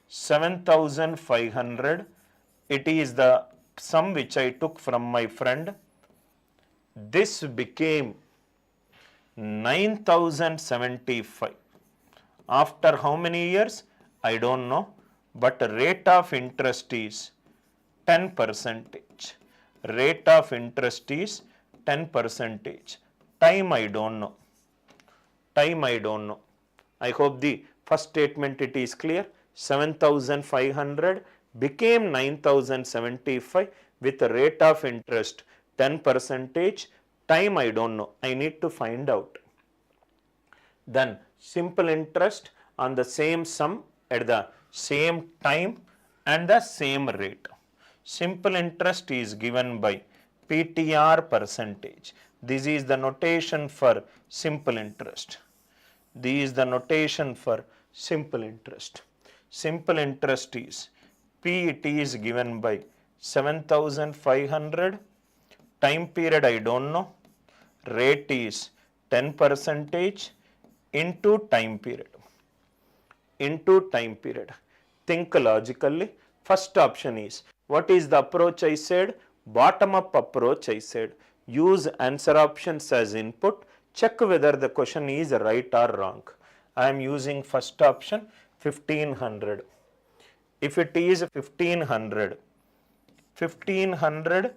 7,500. It is the sum which I took from my friend. This became 9,075. After how many years? I don't know. But rate of interest is 10%. Rate of interest is 10%. Time I don't know. Time I don't know. I hope the first statement it is clear. 7,500 became 9,075 with a rate of interest 10%. Time I don't know. I need to find out. Then simple interest on the same sum at the same time and the same rate. Simple interest is given by PTR percentage. This is the notation for simple interest. This is the notation for simple interest. Simple interest is P, it is given by 7,500. Time period I don't know. Rate is 10% into time period. Into time period. Think logically. First option is, what is the approach I said? Bottom up approach I said. Use answer options as input. Check whether the question is right or wrong. I am using first option 1500. If it is 1500, 1500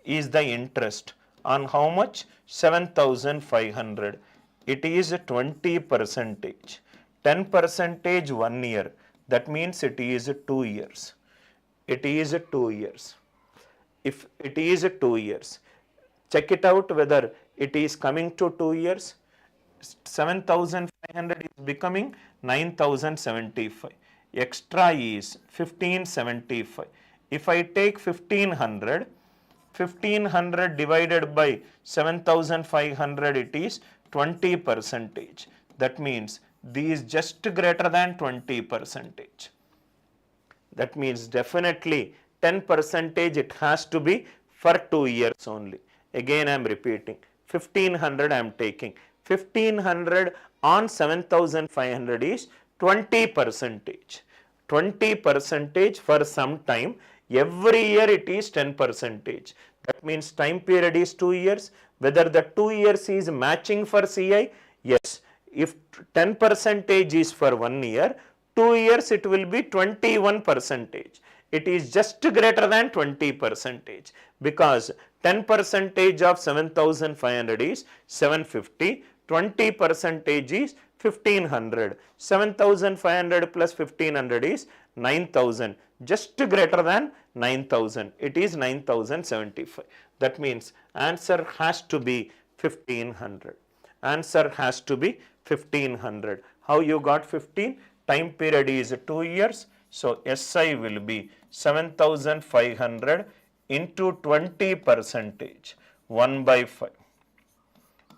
is the interest on how much? 7,500. It is 20%. 10% 1 year. That means it is 2 years. It is 2 years. If it is 2 years, check it out whether it is coming to 2 years. 7,500 is becoming 9,075. Extra is 1,575. If I take 1,500, 1,500 divided by 7,500, it is 20%. That means this is just greater than 20%. That means definitely 10% it has to be for 2 years only. Again I am repeating, 1,500 I am taking. 1,500 on 7,500 is 20%. 20% for some time. Every year it is 10%. That means time period is 2 years. Whether the 2 years is matching for CI? Yes. If 10% is for 1 year, 2 years it will be 21%. It is just greater than 20% because 10% of 7,500 is 750. 20% is 1,500. 7,500 plus 1,500 is 9,000. Just greater than 9,000. It is 9,075. That means answer has to be 1,500. Answer has to be 1,500. How you got 15? Time period is 2 years. So SI will be 7500 into 20 percentage, 1 by 5.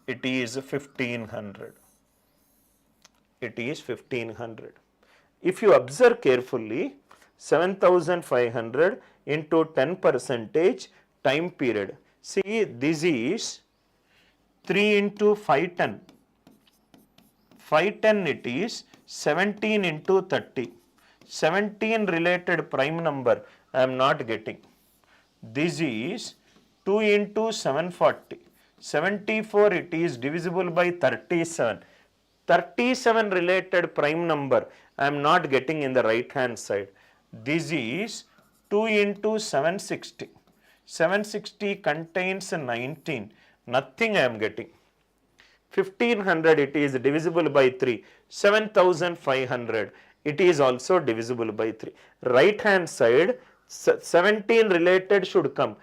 It is 1500. It is 1500. If you observe carefully, 7500 into 10 percentage time period. See, this is 3 into 510. 510 it is 17 into 30. 17 related prime number I am not getting. This is 2 into 740. 74 it is divisible by 37. 37 related prime number I am not getting in the right hand side. This is 2 into 760. 760 contains 19. Nothing I am getting. 1500 it is divisible by 3. 7500 it is also divisible by 3. Right hand side 17 related should come.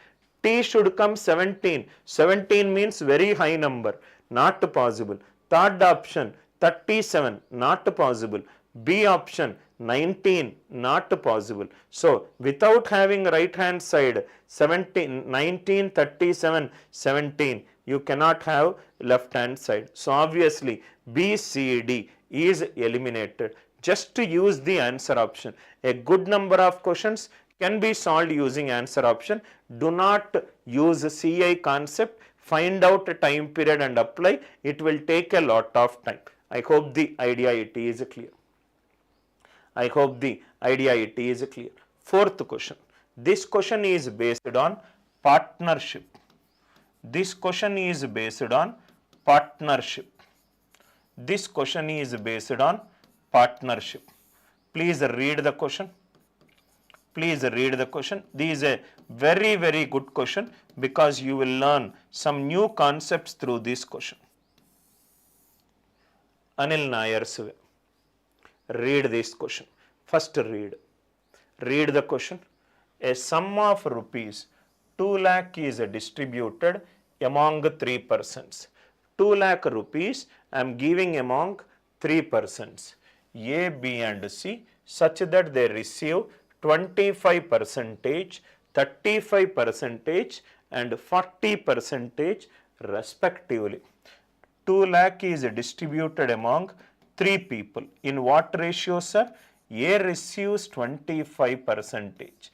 T should come 17. 17 means very high number. Not possible. Third option 37. Not possible. B option 19. Not possible. So without having right hand side 17, 19, 37, 17, you cannot have left hand side. So obviously B, C, D is eliminated. Just to use the answer option. A good number of questions can be solved using answer option. Do not use CI concept. Find out a time period and apply. It will take a lot of time. I hope the idea it is clear. I hope the idea it is clear. Fourth question. This question is based on partnership. This question is based on partnership. This question is based on partnership. Please read the question. Please read the question. This is a very, very good question because you will learn some new concepts through this question. Anil Nair's way. Read this question. First read. Read the question. A sum of rupees 2 lakh is distributed among 3 persons. 2 lakh rupees I am giving among 3 persons. A, B and C such that they receive 25 percentage, 35 percentage and 40 percentage respectively. 2 lakh is distributed among 3 people. In what ratio, sir? A receives 25 percentage,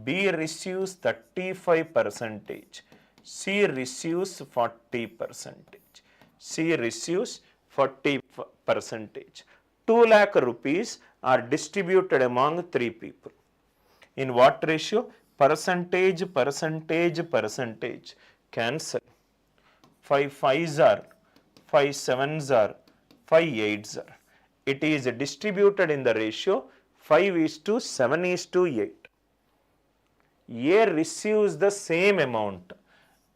B receives 35 percentage, C receives 40 percentage. C receives 40 percentage. 2 lakh rupees are distributed among 3 people. In what ratio? Percentage, percentage, percentage. Cancel. 5 5s are, 5 7s are, 5 8s are. It is distributed in the ratio 5:7:8. A receives the same amount.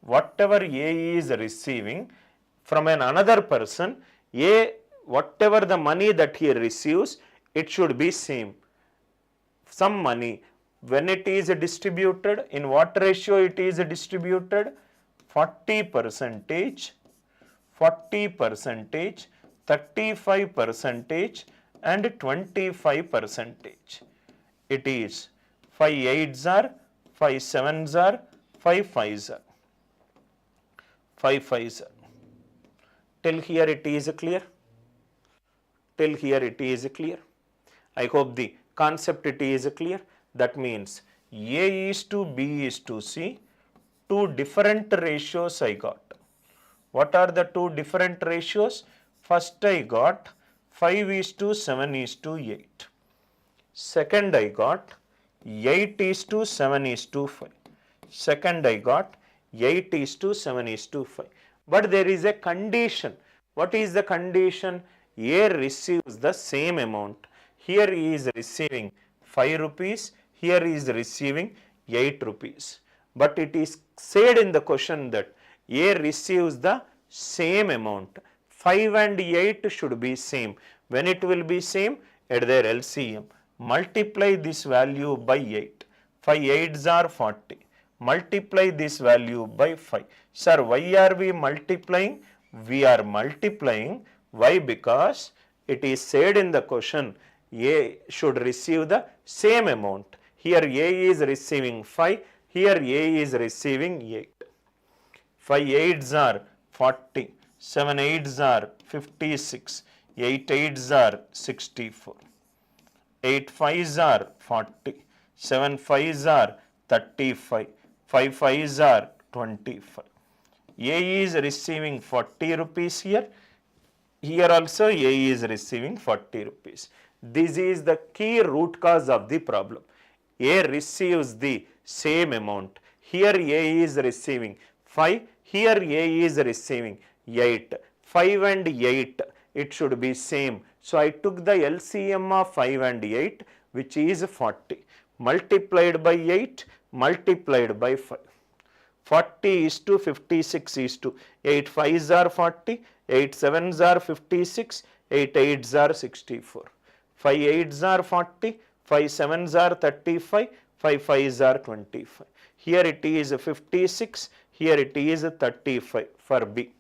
Whatever A is receiving from another person, A, whatever the money that he receives, it should be same. Some money. When it is distributed, in what ratio it is distributed? 40 percentage, 40 percentage, 35 percentage and 25 percentage. It is 5 8s are, 5 7s are, 5 5s are. 5 5s are. Till here it is clear? Till here it is clear? I hope the concept it is clear. That means A is to B is to C. Two different ratios I got. What are the two different ratios? First I got 5:7:8. Second I got 8:7:5. Second I got 8:7:5. But there is a condition. What is the condition? A receives the same amount. Here he is receiving 5 rupees. Here he is receiving 8 rupees. But it is said in the question that A receives the same amount. 5 and 8 should be same. When it will be same? At their LCM. Multiply this value by 8. 5 8s are 40. Multiply this value by 5. Sir, why are we multiplying? We are multiplying. Why? Because it is said in the question A should receive the same amount. Here A is receiving 5, here A is receiving 8. 5 8s are 40, 7 8s are 56, 8 8s are 64, 8 5s are 40, 7 5s are 35, 5 5s are 25. A is receiving 40 rupees here. Here also A is receiving 40 rupees. This is the key root cause of the problem. A receives the same amount. Here A is receiving 5. Here A is receiving 8. 5 and 8, it should be same. So I took the LCM of 5 and 8, which is 40, multiplied by 8, multiplied by 5. 40 is to 56 is to 8 5s are 40, 8 7s are 56, 8 8s are 64. 5 8s are 40, 5 7s are 35, 5 5s are 25. Here it is 56, here it is 35 for B.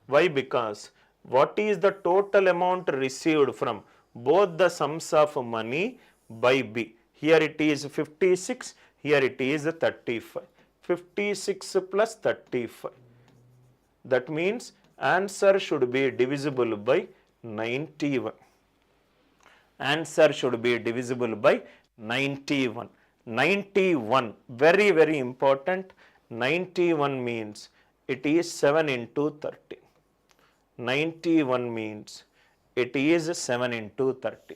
Why? Because what is the total amount received from both the sums of money by B? Here it is 56, here it is 35. 56 plus 35. That means answer should be divisible by 91. Answer should be divisible by 91. 91, very, very important. 91 means it is 7 into 30. 91 means it is 7 into 30.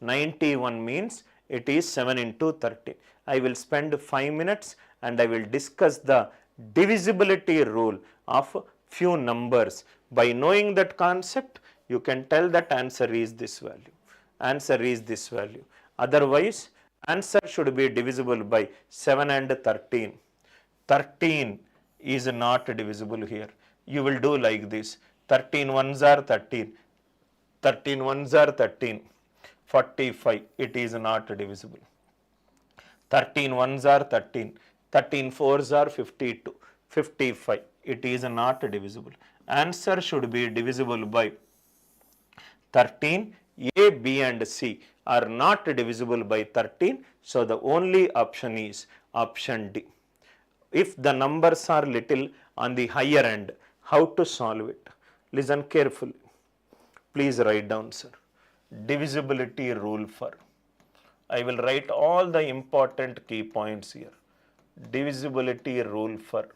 91 means it is 7 into 30. I will spend 5 minutes and I will discuss the divisibility rule of few numbers. By knowing that concept, you can tell that answer is this value. Answer is this value. Otherwise, answer should be divisible by 7 and 13. 13 is not divisible here. You will do like this. 13 ones are 13. 13 ones are 13. 45. It is not divisible. 13 ones are 13. 13 fours are 52. 55. It is not divisible. Answer should be divisible by 13. A, B and C are not divisible by 13. So the only option is option D. If the numbers are little on the higher end, how to solve it? Listen carefully. Please write down, sir. Divisibility rule for. I will write all the important key points here. Divisibility rule for.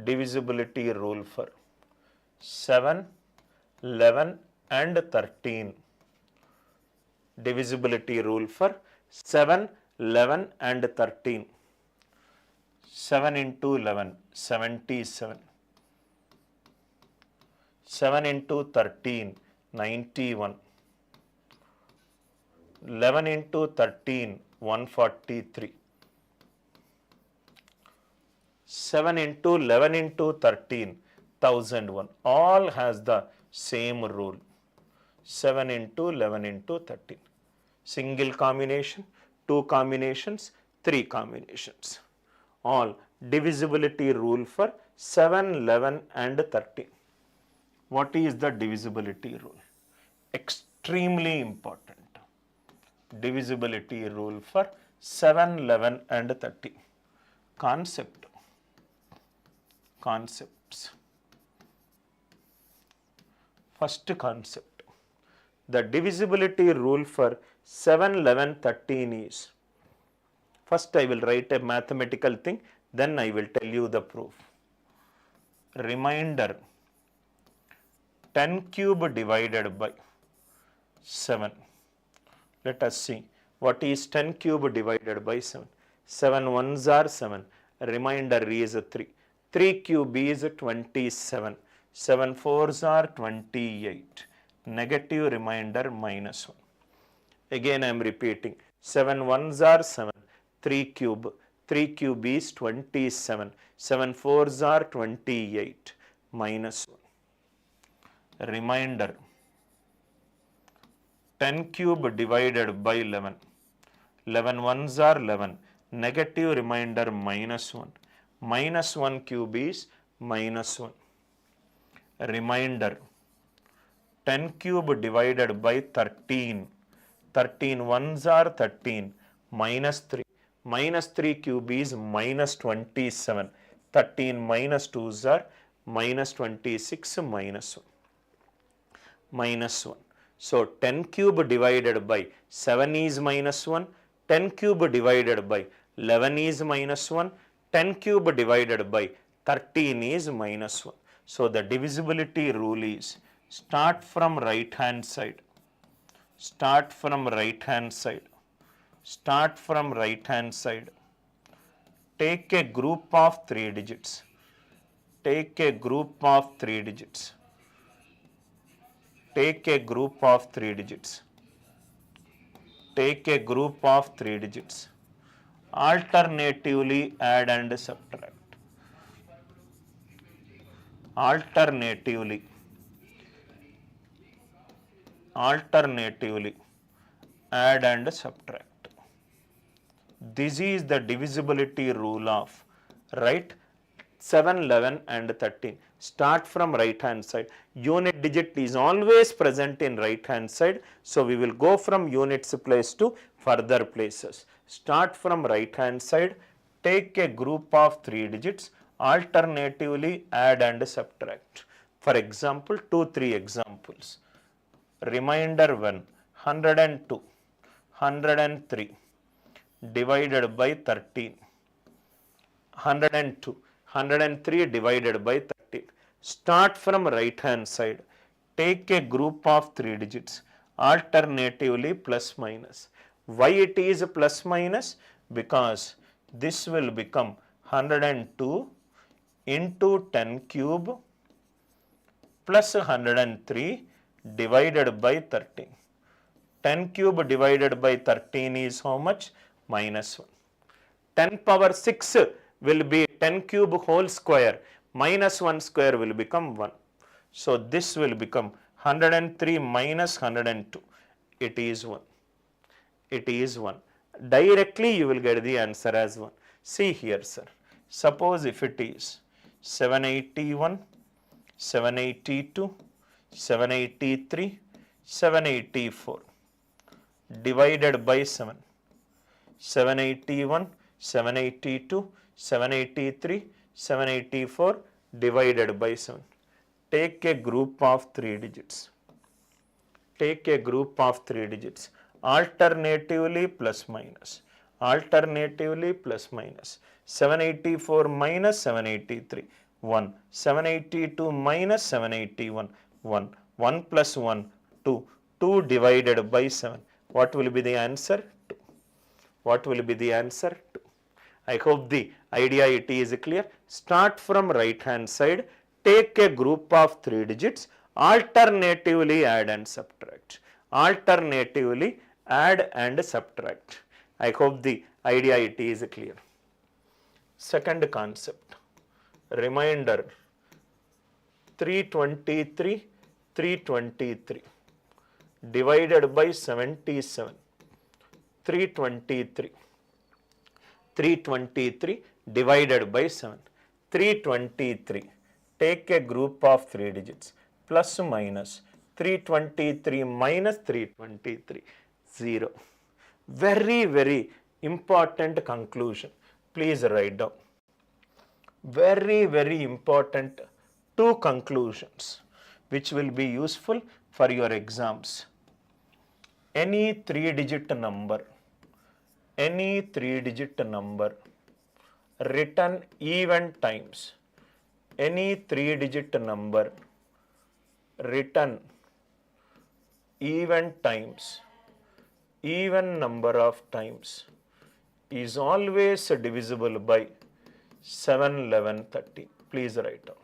Divisibility rule for 7, 11 and 13. Divisibility rule for 7, 11 and 13. 7 into 11, 77. 7 into 13, 91. 11 into 13, 143. 7 into 11 into 13, 1001. All has the same rule. 7 into 11 into 13. Single combination, 2 combinations, 3 combinations. All divisibility rule for 7, 11 and 13. What is the divisibility rule? Extremely important. Divisibility rule for 7, 11 and 13. Concept. Concepts. First concept. The divisibility rule for 7, 11, 13 is, first I will write a mathematical thing, then I will tell you the proof. Reminder, 10 cube divided by 7. Let us see what is 10 cube divided by 7. 7 ones are 7. Remainder is 3. 3 cube is 27. 7 fours are 28. Negative remainder minus 1. Again I am repeating. 7 ones are 7. 3 cube. 3 cube is 27. 7 fours are 28. Minus 1. Remainder. 10 cube divided by 11. 11 ones are 11. Negative remainder minus 1. Minus 1 cube is minus 1. Remainder. 10 cube divided by 13. 13 ones are 13 minus 3. Minus 3 cube is minus 27. 13 minus 2s are minus 26 minus 1. Minus 1. So 10 cube divided by 7 is minus 1. 10 cube divided by 11 is minus 1. 10 cube divided by 13 is minus 1. So the divisibility rule is start from right hand side. Start from right hand side. Start from right hand side. Take a group of 3 digits. Take a group of 3 digits. Take a group of 3 digits. Take a group of 3 digits. Alternatively add and subtract. Alternatively add and subtract. This is the divisibility rule of right 7, 11 and 13. Start from right hand side. Unit digit is always present in right hand side. So we will go from units place to further places. Start from right hand side. Take a group of 3 digits. Alternatively add and subtract. For example, 3 examples. Remainder 1, 102, 103 divided by 13. 102, 103 divided by 13. Start from right hand side. Take a group of 3 digits. Alternatively plus minus. Why it is plus minus? Because this will become 102 into 10 cube plus 103 divided by 13. 10 cube divided by 13 is how much? Minus 1. 10 power 6 will be 10 cube whole square. Minus 1 square will become 1. So this will become 103 minus 102. It is 1. It is 1. Directly you will get the answer as 1. See here, sir. Suppose if it is 781, 782, 783, 784 divided by 7. 781, 782, 783, 784 divided by 7. Take a group of 3 digits. Take a group of 3 digits. Alternatively plus minus. Alternatively plus minus. 784 minus 783. 1. 782 minus 781. 1. 1 plus 1. 2. 2 divided by 7. What will be the answer? 2. What will be the answer? 2. I hope the idea it is clear. Start from right hand side. Take a group of 3 digits. Alternatively add and subtract. Alternatively add and subtract. I hope the idea it is clear. Second concept. Remainder 323, 323 divided by 77. 323. 323 divided by 7. 323. Take a group of 3 digits. Plus minus 323 minus 323. 0. Very, very important conclusion. Please write down. Very, very important 2 conclusions which will be useful for your exams. Any 3-digit number, any 3-digit number written even times, any 3-digit number written even times, even number of times is always divisible by 7, 11, 13. Please write down.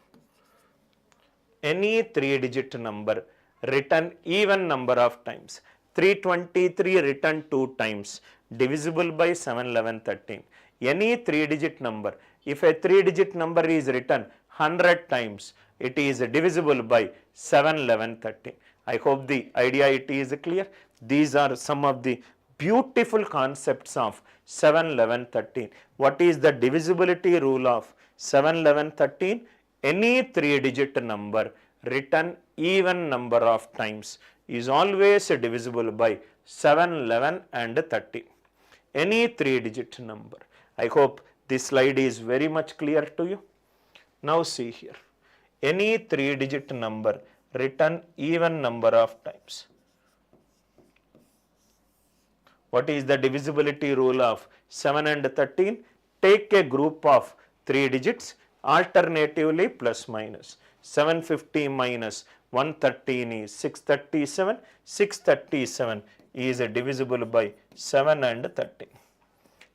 Any 3-digit number written even number of times. 323 written 2 times, divisible by 7, 11, 13. Any 3-digit number. If a 3-digit number is written 100 times, it is divisible by 7, 11, 13. I hope the idea it is clear. These are some of the beautiful concepts of 7, 11, 13. What is the divisibility rule of 7, 11, 13? Any 3-digit number written even number of times is always divisible by 7, 11 and 13. Any 3-digit number. I hope this slide is very much clear to you. Now see here. Any 3-digit number written even number of times. What is the divisibility rule of 7 and 13? Take a group of 3 digits, alternatively plus minus. 750 minus 113 is 637. 637 is divisible by 7 and 13.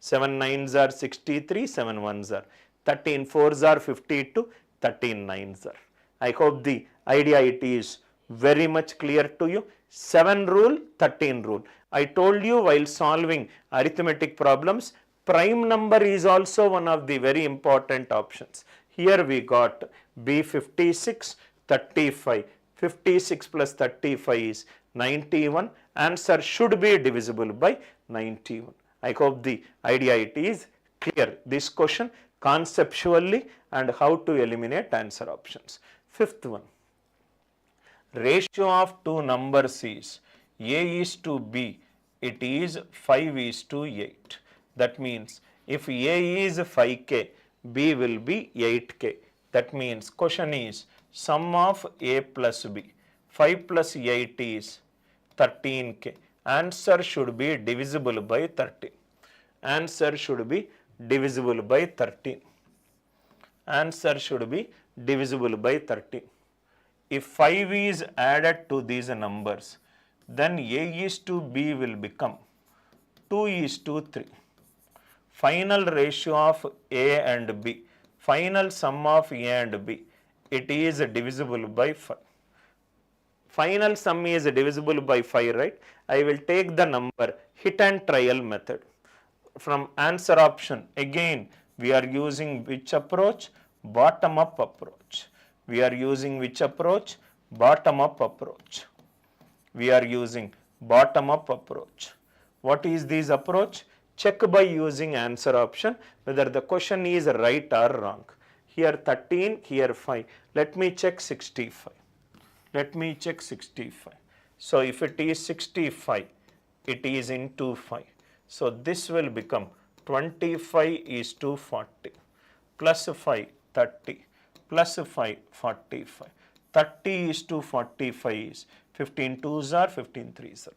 7 nines are 63, 7 ones are 13 fours are 52, 13 nines are. I hope the idea it is very much clear to you. 7 rule, 13 rule. I told you while solving arithmetic problems, prime number is also one of the very important options. Here we got B56, 35. 56 plus 35 is 91. Answer should be divisible by 91. I hope the idea it is clear. This question conceptually and how to eliminate answer options. Fifth one. Ratio of two numbers is A is to B, it is 5 is to 8. That means if A is 5k, B will be 8k. That means question is sum of A plus B. 5 plus 8 is 13k. Answer should be divisible by 13. Answer should be divisible by 13. Answer should be divisible by 13. If 5 is added to these numbers, then A is to B will become 2 is to 3. Final ratio of A and B, final sum of A and B, it is divisible by 5. Final sum is divisible by 5, right? I will take the number hit and trial method. From answer option, again we are using which approach? Bottom up approach. We are using which approach? Bottom up approach. We are using bottom up approach. What is this approach? Check by using answer option whether the question is right or wrong. Here 13, here 5. Let me check 65. Let me check 65. So if it is 65, it is into 5. So this will become 25 is to 40 plus 5 30 plus 5 45. 30 is to 45 is 15 2s are 15 3s are.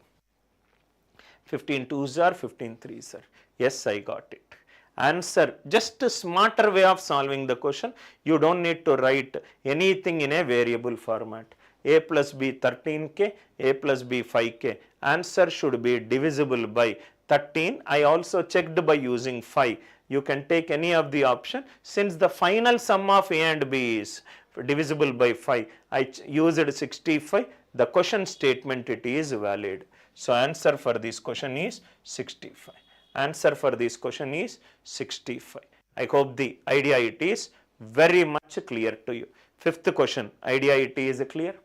15 2s are 15 3s are. Yes, I got it. Answer, just a smarter way of solving the question. You don't need to write anything in a variable format. A plus B 13k, A plus B 5k. Answer should be divisible by 13. I also checked by using 5. You can take any of the option. Since the final sum of A and B is divisible by 5, I used 65. The question statement it is valid. So answer for this question is 65. Answer for this question is 65. I hope the idea it is very much clear to you. Fifth question, idea it is clear.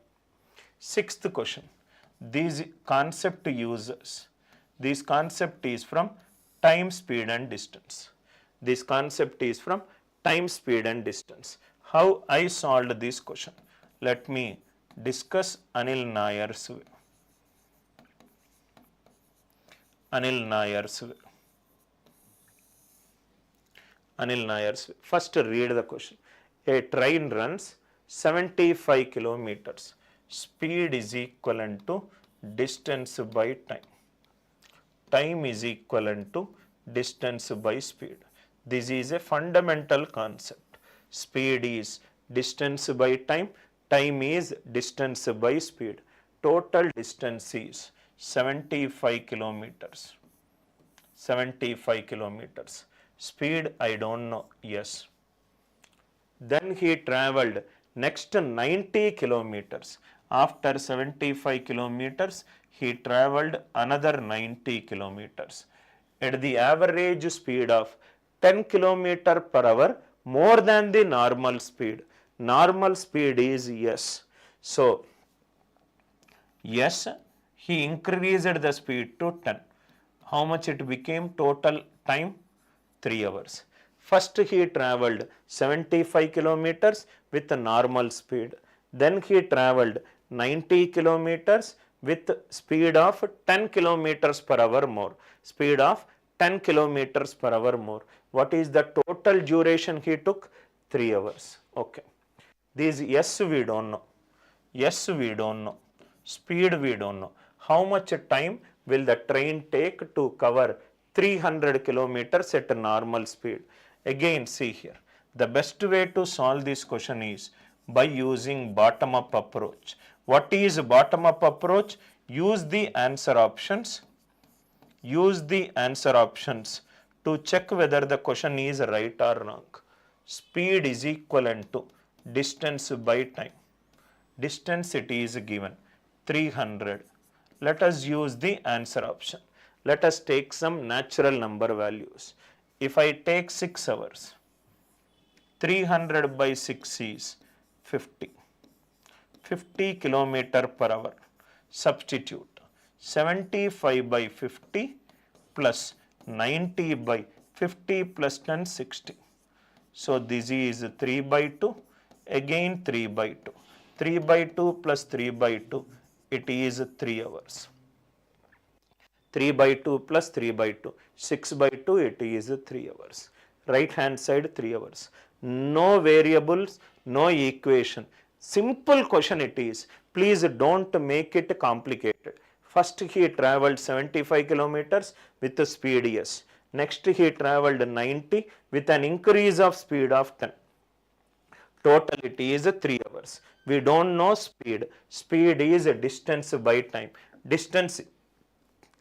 Sixth question, these concept uses. This concept is from time, speed and distance. This concept is from time, speed and distance. How I solved this question? Let me discuss Anil Nair's way. Anil Nair's way. Anil Nair's way. First read the question. A train runs 75 kilometers. Speed is equivalent to distance by time. Time is equivalent to distance by speed. This is a fundamental concept. Speed is distance by time. Time is distance by speed. Total distance is 75 kilometers. 75 kilometers. Speed I don't know. Yes. Then he traveled next 90 kilometers. After 75 kilometers, he traveled another 90 kilometers. At the average speed of 10 kilometer per hour, more than the normal speed. Normal speed is S. So, yes, he increased the speed to 10. How much it became total time? 3 hours. First he traveled 75 kilometers with a normal speed. Then he traveled 90 kilometers with speed of 10 kilometers per hour more. Speed of 10 kilometers per hour more. What is the total duration he took? 3 hours. Okay. These yes we don't know. Yes we don't know. Speed we don't know. How much time will the train take to cover 300 kilometers at normal speed? Again see here. The best way to solve this question is by using bottom up approach. What is bottom up approach? Use the answer options. Use the answer options to check whether the question is right or wrong. Speed is equivalent to distance by time. Distance it is given 300. Let us use the answer option. Let us take some natural number values. If I take 6 hours, 300 by 6 is 50. 50 kilometer per hour. Substitute 75 by 50 plus 90 by 50 plus 10, 60. So this is 3 by 2, again 3 by 2. 3 by 2 plus 3 by 2, it is 3 hours. 3 by 2 plus 3 by 2, 6 by 2, it is 3 hours. Right hand side 3 hours. No variables, no equation. Simple question it is. Please don't make it complicated. First he travelled 75 kilometers with the speed yes. Next he travelled 90 with an increase of speed of 10. Total it is 3 hours. We don't know speed. Speed is a distance by time. Distance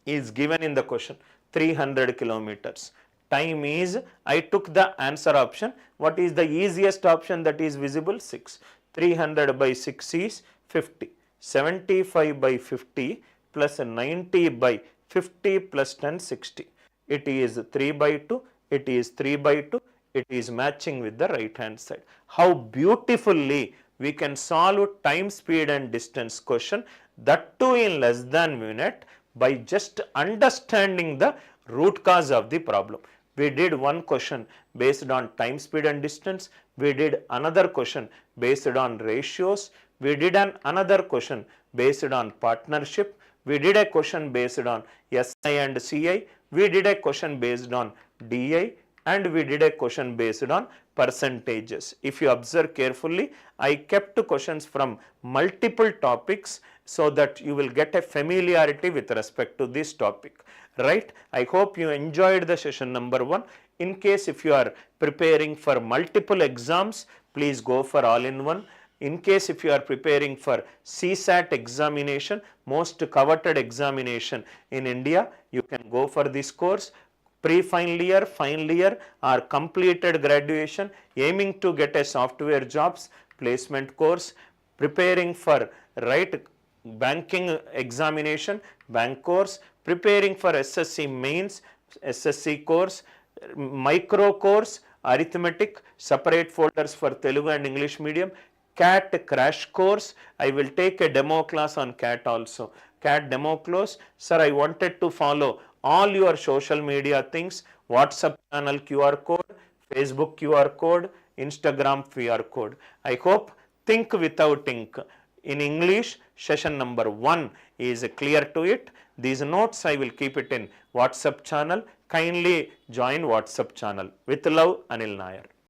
is given in the question 300 kilometers. Time is, I took the answer option. What is the easiest option that is visible? 6. 300 by 6 is 50. 75 by 50 plus 90 by 50 plus 10, 60. It is 3 by 2. It is 3 by 2. It is matching with the right hand side. How beautifully we can solve time, speed and distance question, that too in less than a minute, by just understanding the root cause of the problem. We did one question based on time, speed and distance. We did another question based on ratios. We did another question based on partnership. We did a question based on SI and CI. We did a question based on DI. And we did a question based on percentages. If you observe carefully, I kept questions from multiple topics so that you will get a familiarity with respect to this topic. Right? I hope you enjoyed the session number 1. In case if you are preparing for multiple exams, please go for all-in-one. In case if you are preparing for CSAT examination, most coveted examination in India, you can go for this course. Pre-final year, final year or completed graduation, aiming to get a software jobs placement course, preparing for banking examination, bank course, preparing for SSC mains, SSC course, micro course, arithmetic, separate folders for Telugu and English medium, CAT crash course. I will take a demo class on CAT also. CAT demo class. Sir, I wanted to follow all your social media things, WhatsApp channel QR code, Facebook QR code, Instagram QR code. I hope think without ink. In English, session number 1 is clear to it. These notes I will keep it in WhatsApp channel. Kindly join WhatsApp channel. With love, Anil Nair.